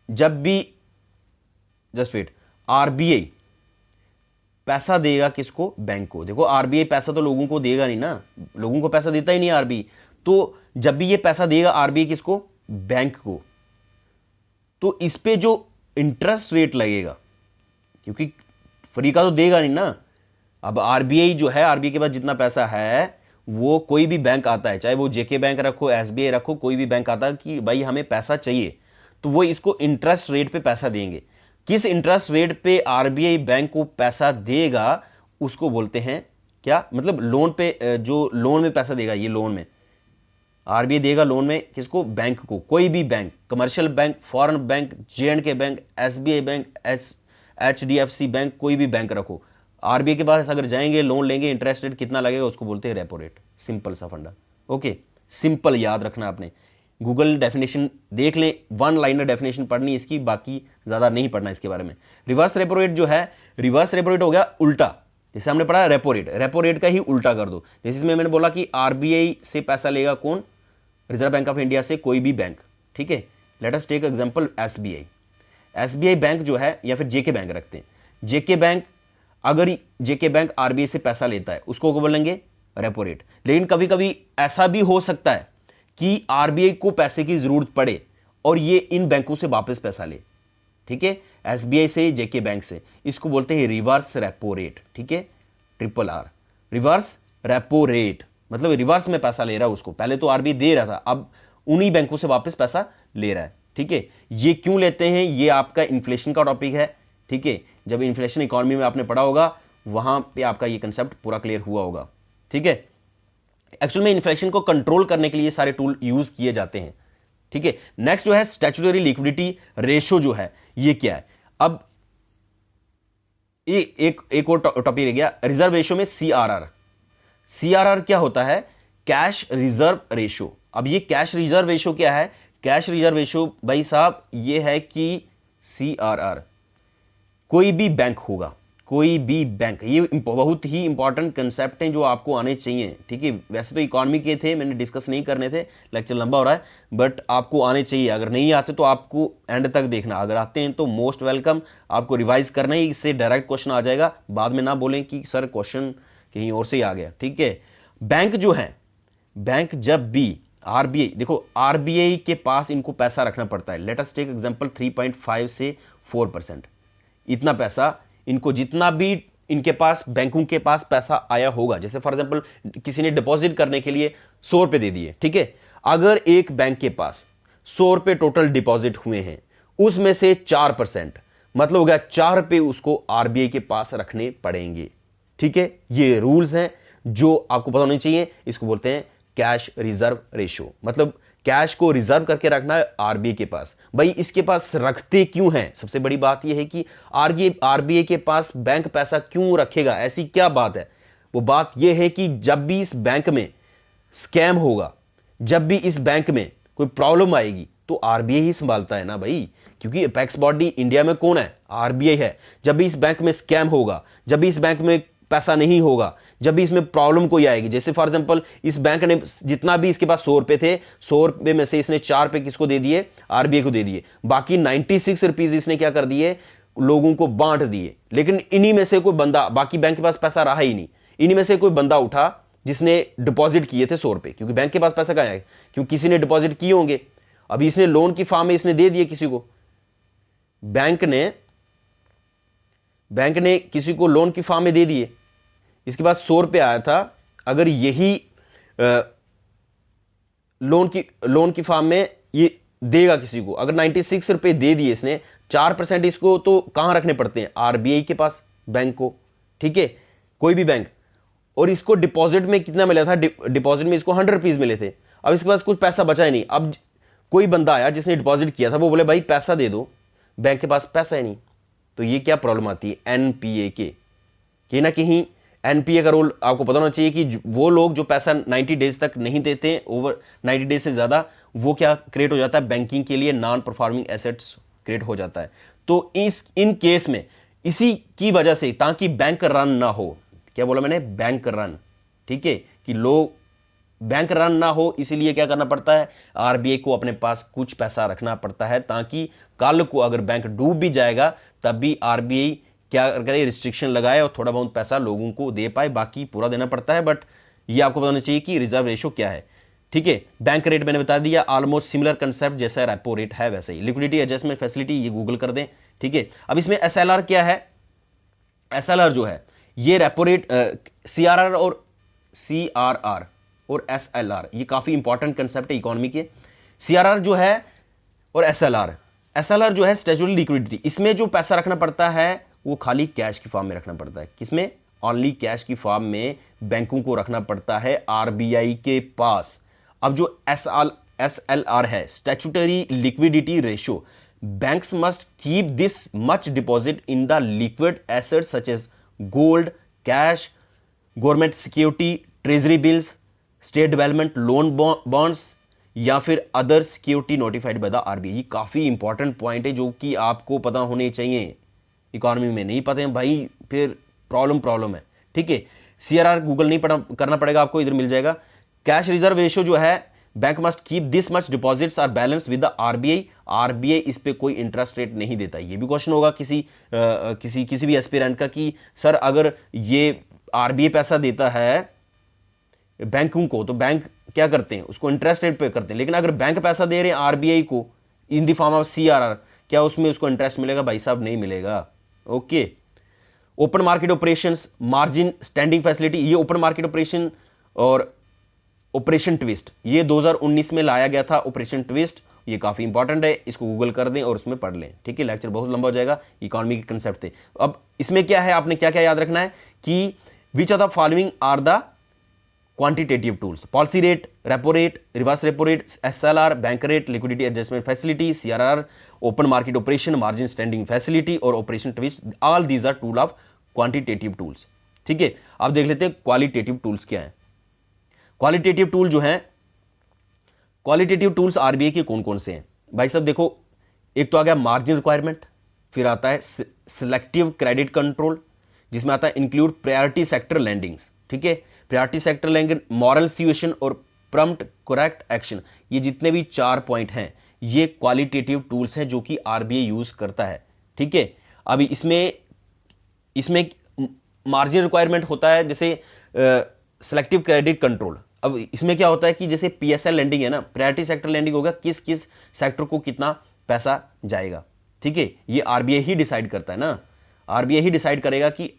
जब भी, जस्ट वेट, आरबीआई पैसा देगा किसको? बैंक को। देखो आरबीआई पैसा तो लोगों को देगा नहीं ना, लोगों को पैसा देता ही नहीं आरबीआई। तो जब भी ये पैसा देगा आरबीआई किसको? बैंक को, तो इस पे जो इंटरेस्ट रेट लगेगा, क्योंकि फ्री का तो देगा नहीं ना। अब आरबीआई जो है, आरबीआई के पास जितना पैसा है, वो कोई भी बैंक आता है, चाहे वो जेके बैंक रखो, एसबीआई रखो, कोई भी बैंक आता है कि भाई हमें पैसा चाहिए, तो वो इसको इंटरेस्ट रेट पे पैसा देंगे। किस इंटरेस्ट रेट पे आरबीआई बैंक को पैसा देगा उसको बोलते हैं क्या? मतलब लोन पे, जो लोन में पैसा देगा, ये लोन में आरबीआई देगा, लोन में किसको? बैंक को। कोई भी bank, commercial bank, foreign bank, J and K bank, SBI bank, HDFC bank, कोई भी बैंक रखो, आरबीआई के पास अगर जाएंगे, लोन लेंगे, इंटरेस्ट रेट कितना लगेगा उसको बोलते हैं रेपो रेट। सिंपल सा फंडा। ओके, सिंपल याद रखना आपने। गूगल डेफिनेशन देख लें, वन लाइनर डेफिनेशन पढ़नी इसकी, बाकी ज़्यादा नहीं पढ़ना इसके बारे में। रिवर्स रेपो रेट जो है, रिवर्स रेपो रेट हो गया उल्टा, जैसे हमने पढ़ा रेपो रेट का ही उल्टा कर दो। जैसे इसमें मैंने बोला कि आरबीआई से पैसा लेगा कौन? रिजर्व बैंक ऑफ इंडिया से कोई भी बैंक, ठीक है। Let us take example SBI. SBI bank जो है, या फिर जेके बैंक रखते हैं, जेके बैंक, अगर जेके बैंक आरबीआई से पैसा लेता है उसको क्या बोलेंगे? Repo rate. लेकिन कभी कभी ऐसा भी हो सकता है कि आरबीआई को पैसे की जरूरत पड़े और ये इन बैंकों से वापस पैसा ले, ठीक है, एसबीआई से, जेके बैंक से, इसको बोलते हैं रिवर्स रेपो रेट, ठीक है, triple R, reverse repo rate, मतलब रिवर्स में पैसा ले रहा है उसको, पहले तो आरबीआई दे रहा था, अब उन्हीं बैंकों से वापस पैसा ले रहा है, ठीक है। ये क्यों लेते हैं? ये आपका इन्फ्लेशन का टॉपिक है, ठीक है, जब इन्फ्लेशन इकोनॉमी में आपने पढ़ा होगा वहां पे आपका ये कंसेप्ट पूरा क्लियर हुआ होगा, ठीक है। एक्चुअल में इन्फ्लेशन को कंट्रोल करने के लिए सारे टूल यूज किए जाते हैं। ठीक है, नेक्स्ट जो है स्टैट्यूटरी लिक्विडिटी रेशो जो है ये क्या है। अब ये एक और टॉपिक रह गया, रिजर्व रेशो में सीआरआर। सीआरआर क्या होता है? Cash reserve ratio. अब ये कैश रिजर्व रेशो क्या है? कैश रिजर्व रेशो भाई साहब ये है कि सीआरआर, कोई भी बैंक होगा, कोई भी बैंक, ये बहुत ही इंपॉर्टेंट कंसेप्ट हैं जो आपको आने चाहिए। ठीक है, वैसे तो इकोनॉमी के थे, मैंने डिस्कस नहीं करने थे, लेक्चर लंबा हो रहा है, बट आपको आने चाहिए। अगर नहीं आते तो आपको एंड तक देखना, अगर आते हैं तो मोस्ट वेलकम, आपको रिवाइज करना ही, इससे डायरेक्ट क्वेश्चन आ जाएगा। बाद में ना बोलें कि सर क्वेश्चन कहीं और से ही आ गया। ठीक है, बैंक जो है, बैंक जब भी आरबीआई, देखो आरबीआई के पास इनको पैसा रखना पड़ता है। लेट अस टेक एग्जांपल 3.5 से 4%, इतना पैसा इनको, जितना भी इनके पास बैंकों के पास पैसा आया होगा, जैसे फॉर एग्जांपल किसी ने डिपॉजिट करने के लिए 100 रुपए दे दिए। ठीक है, अगर एक बैंक के पास 100 रुपए टोटल डिपॉजिट हुए हैं, उसमें से 4%, मतलब हो गया 4 रुपए उसको आरबीआई के पास रखने पड़ेंगे। ठीक है, ये रूल्स हैं जो आपको पता होने चाहिए। इसको बोलते हैं कैश रिजर्व रेशो, मतलब कैश को रिजर्व करके रखना है आरबीआई के पास। भाई इसके पास रखते क्यों हैं? सबसे बड़ी बात यह है कि आरबीआई के पास बैंक पैसा क्यों रखेगा, ऐसी क्या बात है? वो बात यह है कि जब भी इस बैंक में स्कैम होगा, जब भी इस बैंक में कोई प्रॉब्लम आएगी, तो आरबीआई ही संभालता है ना भाई, क्योंकि अपेक्स बॉडी इंडिया में कौन है? आरबीआई है। जब भी इस बैंक में स्कैम होगा, जब भी इस बैंक में पैसा नहीं होगा, जब भी इसमें प्रॉब्लम कोई आएगी, जैसे फॉर एग्जांपल इस बैंक ने जितना भी इसके पास 100 रुपए थे, 100 रुपए में से इसने 4 रुपए किसको दे दिए? आरबीआई को दे दिए। बाकी 96 रुपीज इसने क्या कर दिए? लोगों को बांट दिए। लेकिन इन्हीं में से कोई बंदा, बाकी बैंक के पास पैसा रहा ही नहीं, इन्हीं में से कोई बंदा उठा जिसने डिपॉजिट किए थे 100 रुपए, क्योंकि बैंक के पास पैसा कहां है? क्योंकि किसी ने डिपॉजिट किए होंगे। अभी इसने लोन की फॉर्म में इसने दे दिए किसी को, बैंक ने किसी को लोन की फॉर्म में दे दिए, इसके पास 100 रुपए आया था। अगर यही लोन की फॉर्म में ये देगा किसी को, अगर 96 रुपए दे दिए इसने, 4% इसको तो कहां रखने पड़ते हैं? आरबीआई के पास, बैंक को। ठीक है, कोई भी बैंक। और इसको डिपॉजिट में कितना मिला था? डिपॉजिट में इसको 100 रुपीज मिले थे। अब इसके पास कुछ पैसा बचा ही नहीं। अब कोई बंदा आया जिसने डिपॉजिट किया था, वो बोले भाई पैसा दे दो, बैंक के पास पैसा ही नहीं। तो ये क्या प्रॉब्लम आती है? एनपीए के, कहीं ना कहीं एनपीए का रोल आपको पता होना चाहिए कि वो लोग जो पैसा 90 डेज तक नहीं देते, ओवर 90 डेज से ज्यादा, वो क्या क्रिएट हो जाता है? बैंकिंग के लिए नॉन परफॉर्मिंग एसेट्स क्रिएट हो जाता है। तो इन केस में इसी की वजह से, ताकि बैंक रन ना हो, क्या बोला मैंने? Bank run. ठीक है, कि लोग बैंक रन ना हो, इसीलिए क्या करना पड़ता है? आरबीआई को अपने पास कुछ पैसा रखना पड़ता है, ताकि कल को अगर बैंक डूब भी जाएगा तब भी आरबीआई क्या करे? रिस्ट्रिक्शन लगाए और थोड़ा बहुत पैसा लोगों को दे पाए, बाकी पूरा देना पड़ता है। बट ये आपको बताना चाहिए कि रिजर्व रेशो क्या है। ठीक है, बैंक रेट मैंने बता दिया, ऑलमोस्ट सिमिलर कंसेप्ट जैसा रेपो रेट है वैसे ही। लिक्विडिटी एडजस्टमेंट फैसिलिटी, ये गूगल कर दें। ठीक है, अब इसमें एसएलआर क्या है? एसएलआर जो है ये रेपो रेट, सीआरआर और एसएलआर, ये काफी इंपॉर्टेंट कंसेप्ट है इकोनॉमी के। सीआरआर जो है और एसएलआर जो है स्टैट्यूटरी लिक्विडिटी, इसमें जो पैसा रखना पड़ता है वो खाली कैश की फॉर्म में रखना पड़ता है। किसमें? ओनली कैश की फॉर्म में बैंकों को रखना पड़ता है आरबीआई के पास। अब जो एसएलआर है, statutory liquidity ratio, banks must keep this much deposit in the liquid assets such as gold, cash, government security, treasury bills, state development loan bonds, या फिर other security notified by the RBI. ये काफी important point है जो कि आपको पता होने चाहिए। इकोनॉमी में नहीं पता है भाई, फिर प्रॉब्लम है। ठीक है, सीआरआर गूगल नहीं करना पड़ेगा आपको, इधर मिल जाएगा। कैश रिजर्व रेशियो जो है, bank must keep this much deposits are balance with the RBI. RBI इस पे कोई इंटरेस्ट रेट नहीं देता। ये भी क्वेश्चन होगा किसी भी एस्पिरेंट का कि सर अगर ये आरबीआई पैसा देता है बैंकों को, तो बैंक क्या करते हैं? उसको इंटरेस्ट रेट पे करते हैं। लेकिन अगर बैंक पैसा दे रहे हैं आरबीआई को in the form of CRR, क्या उसमें उसको इंटरेस्ट मिलेगा? भाई साहब नहीं मिलेगा। Okay, open market operations, margin standing facility, ये ओपन मार्केट ऑपरेशन और ऑपरेशन ट्विस्ट, ये 2019 में लाया गया था ऑपरेशन ट्विस्ट। ये काफी इंपॉर्टेंट है, इसको गूगल कर दें और उसमें पढ़ लें। ठीक है, लेक्चर बहुत लंबा हो जाएगा, इकोनॉमी के कंसेप्ट थे। अब इसमें क्या है, आपने क्या क्या याद रखना है कि which of the following are the quantitative tools, policy rate, repo rate, reverse repo rate, SLR, bank rate, liquidity adjustment facility, CRR, open market operation, margin standing facility और operation twist, all these are tool of quantitative tools. ठीक है, अब देख लेते हैं qualitative tools क्या है। Qualitative tool जो है, क्वालिटेटिव टूल्स आरबीआई के कौन कौन से हैं भाई साहब? देखो, एक तो आ गया मार्जिन रिक्वायरमेंट, फिर आता है सिलेक्टिव क्रेडिट कंट्रोल, जिसमें आता है इंक्लूड प्रायोरिटी सेक्टर लैंडिंग्स। ठीक है, priority sector lending, moral situation और प्रॉम्प्ट करेक्ट एक्शन, ये जितने भी 4 पॉइंट हैं ये क्वालिटेटिव टूल्स हैं जो कि आरबीआई यूज करता है। ठीक है, अभी इसमें मार्जिन रिक्वायरमेंट होता है, जैसे सिलेक्टिव क्रेडिट कंट्रोल। अब इसमें क्या होता है कि जैसे पीएसएल लैंडिंग है ना, प्रायोरिटी सेक्टर लैंडिंग होगा, किस किस सेक्टर को कितना पैसा जाएगा। ठीक है, ये आरबीआई ही डिसाइड करता है ना, आरबीआई ही डिसाइड करेगा कि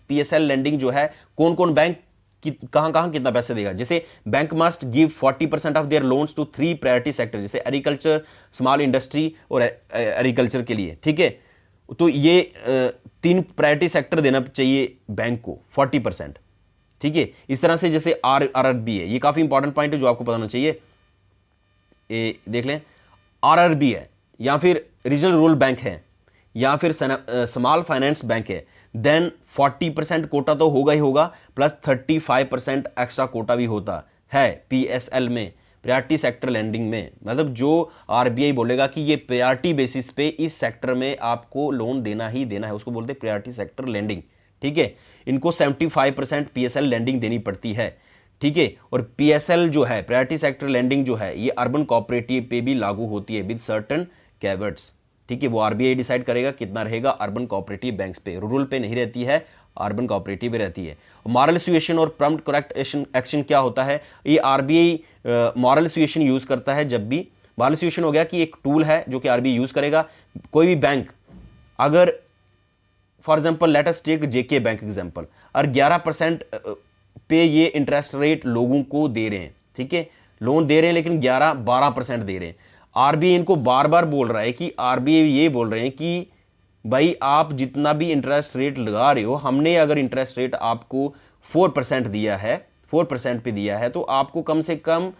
पीएसएल लैंडिंग जो है कौन कौन बैंक कहां कहां कितना पैसा देगा। जैसे bank must give 40% of their loans to 3 priority sector, जैसे एग्रीकल्चर, स्मॉल इंडस्ट्री और एग्रीकल्चर के लिए। ठीक है, तो ये 3 प्रायोरिटी सेक्टर देना चाहिए बैंक को 40%। ठीक है, इस तरह से जैसे आरआरबी है, ये काफी इंपॉर्टेंट पॉइंट है जो आपको पता होना चाहिए। देख लें, आरआरबी है या फिर रीजनल रूरल बैंक है या फिर स्मॉल फाइनेंस बैंक है, देन 40% कोटा तो होगा ही होगा, प्लस 35% एक्स्ट्रा कोटा भी होता है पीएसएल में, प्रायोरिटी सेक्टर लैंडिंग में। मतलब जो आरबीआई बोलेगा कि ये प्रायोरिटी बेसिस पे इस सेक्टर में आपको लोन देना ही देना है, उसको बोलते हैं प्रायोरिटी सेक्टर लैंडिंग। ठीक है, इनको 75% पीएसएल लैंडिंग देनी पड़ती है। ठीक है, और पीएसएल जो है, प्रायोरिटी सेक्टर लैंडिंग जो है, ये अर्बन कोऑपरेटिव पे भी लागू होती है विद सर्टेन कैवेट्स। ठीक है, वो आरबीआई डिसाइड करेगा कितना रहेगा अर्बन कोऑपरेटिव बैंक्स पे, रूरल पे नहीं रहती है, अर्बन कोऑपरेटिव रहती है। मॉरल सिचुएशन और प्रॉम्प्ट करेक्ट एक्शन क्या होता है? ये आरबीआई मॉरल सिचुएशन यूज करता है जब भी, मॉरल सिचुएशन हो गया कि एक टूल है जो कि आरबीआई यूज करेगा। कोई भी बैंक अगर, for example let us take JK Bank example, और 11% पे ये इंटरेस्ट रेट लोगों को दे रहे हैं। ठीक है, लोन दे रहे हैं लेकिन 12% दे रहे हैं। आरबीआई इनको बार बार बोल रहा है कि, आरबीआई ये बोल रहे हैं कि भाई आप जितना भी इंटरेस्ट रेट लगा रहे हो, हमने अगर इंटरेस्ट रेट आपको 4% दिया है, 4% पे दिया है, तो आपको कम से कम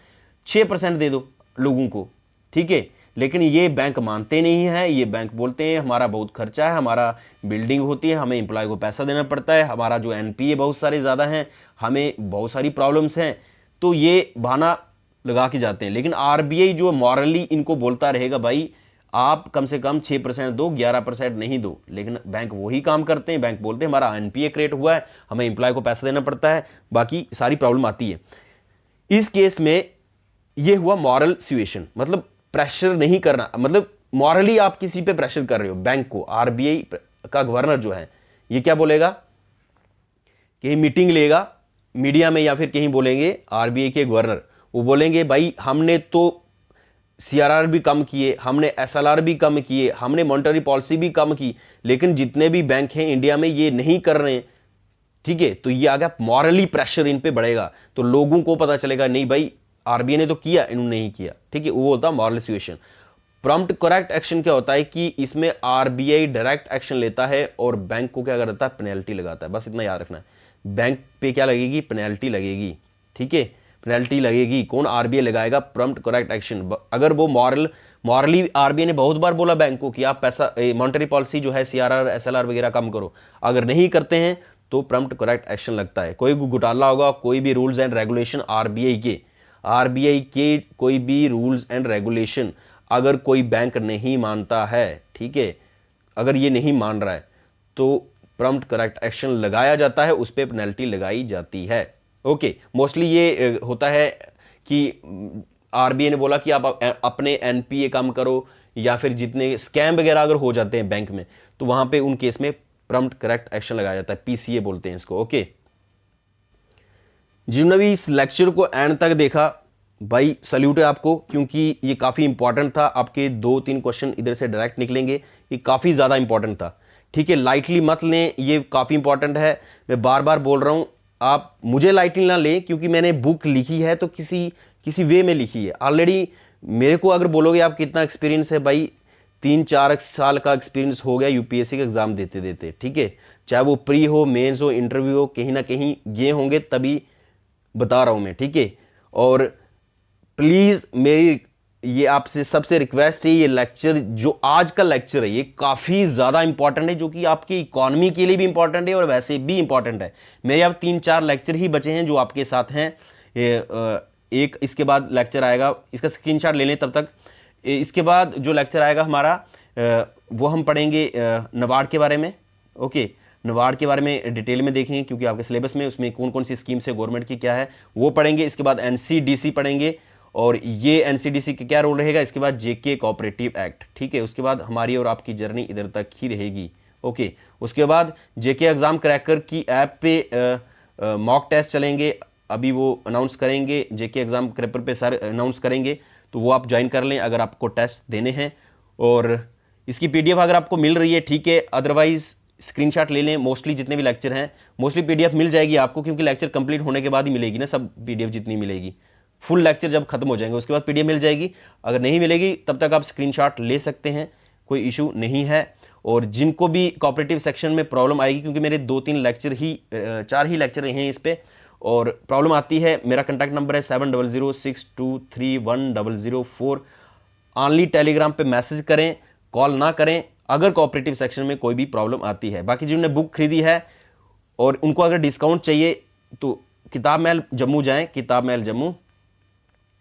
6% दे दो लोगों को। ठीक है, लेकिन ये बैंक मानते नहीं है, ये बैंक बोलते हैं हमारा बहुत खर्चा है, हमारा बिल्डिंग होती है, हमें एम्प्लॉय को पैसा देना पड़ता है, हमारा जो एनपीए बहुत सारे ज़्यादा हैं, हमें बहुत सारी प्रॉब्लम्स हैं, तो ये बहाना लगा के जाते हैं। लेकिन आरबीआई जो मॉरली इनको बोलता रहेगा भाई आप कम से कम 6% दो, 11% नहीं दो, लेकिन बैंक वही काम करते हैं। बैंक बोलते हैं हमारा एनपीए क्रिएट हुआ है, हमें एम्प्लॉय को पैसा देना पड़ता है, बाकी सारी प्रॉब्लम आती है। इस केस में ये हुआ मॉरल सिचुएशन, मतलब प्रेशर नहीं करना, मतलब मॉरली आप किसी पे प्रेशर कर रहे हो बैंक को। आरबीआई का गवर्नर जो है ये क्या बोलेगा, कहीं मीटिंग लेगा मीडिया में या फिर कहीं बोलेंगे, आरबीआई के गवर्नर वो बोलेंगे भाई हमने तो सीआरआर भी कम किए, हमने एसएलआर भी कम किए, हमने मॉनेटरी पॉलिसी भी कम की, लेकिन जितने भी बैंक हैं इंडिया में ये नहीं कर रहे हैं। ठीक है, तो ये आ गया मॉरली प्रेशर इन पे बढ़ेगा, तो लोगों को पता चलेगा नहीं भाई आरबीआई ने तो किया, इन्होंने नहीं किया। ठीक है, वो होता है moral situation. Prompt correct action क्या होता है कि इसमें आरबीआई डायरेक्ट एक्शन लेता है और बैंक को क्या करता है, पेनल्टी लगाता है। बस इतना याद रखना है, बैंक पे क्या लगेगी, पेनल्टी लगेगी। ठीक है, पेनल्टी लगेगी, कौन, आरबीआई लगाएगा प्रॉम्प्ट करेक्ट एक्शन। अगर वो मॉरली आरबीआई ने बहुत बार बोला बैंक को कि आप पैसा मॉनेटरी पॉलिसी जो है सीआरआर एसएलआर वगैरह कम करो, अगर नहीं करते हैं तो प्रॉम्प्ट करेक्ट एक्शन लगता है। कोई भी घोटाला होगा, कोई भी रूल्स एंड रेगुलेशन आरबीआई के कोई भी रूल्स एंड रेगुलेशन अगर कोई बैंक नहीं मानता है, ठीक है, अगर ये नहीं मान रहा है तो प्रॉम्प्ट करेक्ट एक्शन लगाया जाता है, उस पर पेनल्टी लगाई जाती है। ओके, मोस्टली ये होता है कि आरबीआई ने बोला कि आप अपने एनपीए कम करो, या फिर जितने स्कैम वगैरह अगर हो जाते हैं बैंक में तो वहां पे उन केस में प्रॉम्प्ट करेक्ट एक्शन लगाया जाता है, पीसीए बोलते हैं इसको। ओके, जिन्होंने भी इस लेक्चर को एंड तक देखा भाई सल्यूट है आपको, क्योंकि ये काफी इंपॉर्टेंट था। आपके 2-3 क्वेश्चन इधर से डायरेक्ट निकलेंगे, ये काफी ज्यादा इंपॉर्टेंट था। ठीक है, लाइटली मत लें, ये काफी इंपॉर्टेंट है। मैं बार बार बोल रहा हूं, आप मुझे लाइटली ना लें, क्योंकि मैंने बुक लिखी है तो किसी वे में लिखी है ऑलरेडी। मेरे को अगर बोलोगे आप कितना एक्सपीरियंस है, भाई 3-4 साल का एक्सपीरियंस हो गया यूपीएससी का एग्जाम देते देते। ठीक है, चाहे वो प्री हो, मेंस हो, इंटरव्यू हो, कहीं ना कहीं ये होंगे तभी बता रहा हूं मैं, ठीक है। और प्लीज मेरी ये आपसे सबसे रिक्वेस्ट है, ये लेक्चर जो आज का लेक्चर है ये काफी ज्यादा इंपॉर्टेंट है, जो कि आपकी इकोनॉमी के लिए भी इंपॉर्टेंट है और वैसे भी इंपॉर्टेंट है। मेरे अब 3-4 लेक्चर ही बचे हैं जो आपके साथ हैं। एक इसके बाद लेक्चर आएगा, इसका स्क्रीनशॉट ले लें तब तक। इसके बाद जो लेक्चर आएगा हमारा वो हम पढ़ेंगे नाबार्ड के बारे में। ओके, नाबार्ड के बारे में डिटेल में देखेंगे क्योंकि आपके सिलेबस में उसमें कौन कौन सी स्कीम्स है गवर्नमेंट की, क्या है वो पढ़ेंगे। इसके बाद एनसीडीसी पढ़ेंगे और ये एनसीडीसी का क्या रोल रहेगा। इसके बाद जेके कोऑपरेटिव एक्ट, ठीक है। उसके बाद हमारी और आपकी जर्नी इधर तक ही रहेगी। ओके, उसके बाद जेके एग्जाम क्रैकर की ऐप पे मॉक टेस्ट चलेंगे, अभी वो अनाउंस करेंगे, जेके एग्जाम क्रैकर पे सर अनाउंस करेंगे, तो वो आप ज्वाइन कर लें अगर आपको टेस्ट देने हैं। और इसकी पीडीएफ अगर आपको मिल रही है ठीक है, अदरवाइज स्क्रीनशॉट ले लें। मोस्टली जितने भी लेक्चर हैं मोस्टली पीडीएफ मिल जाएगी आपको, क्योंकि लेक्चर कंप्लीट होने के बाद ही मिलेगी ना सब पीडीएफ जितनी मिलेगी। फुल लेक्चर जब खत्म हो जाएंगे उसके बाद पीडीएफ मिल जाएगी। अगर नहीं मिलेगी तब तक आप स्क्रीनशॉट ले सकते हैं, कोई इशू नहीं है। और जिनको भी कोऑपरेटिव सेक्शन में प्रॉब्लम आएगी, क्योंकि मेरे 2-3 लेक्चर ही 4 ही लेक्चर हैं इस पे, और प्रॉब्लम आती है, मेरा कॉन्टैक्ट नंबर है 7006231004। ऑनली टेलीग्राम पे मैसेज करें, कॉल ना करें अगर कोऑपरेटिव सेक्शन में कोई भी प्रॉब्लम आती है। बाकी जिन्होंने बुक खरीदी है और उनको अगर डिस्काउंट चाहिए तो किताब महल जम्मू जाएं, किताब महल जम्मू,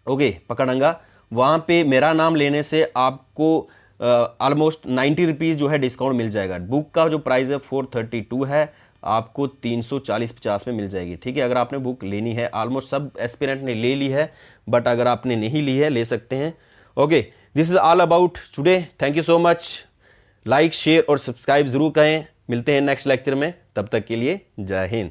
ओके, पकड़ंगा। वहाँ पे मेरा नाम लेने से आपको ऑलमोस्ट 90 रुपीज़ जो है डिस्काउंट मिल जाएगा। बुक का जो प्राइस है 432 है, आपको 340-50 में मिल जाएगी, ठीक है। अगर आपने बुक लेनी है, ऑलमोस्ट सब एस्पिरेंट ने ले ली है, बट अगर आपने नहीं ली है ले सकते हैं। Okay, this is all about today. Thank you so much. Like share और सब्सक्राइब जरूर करें। मिलते हैं नेक्स्ट लेक्चर में, तब तक के लिए जय हिंद।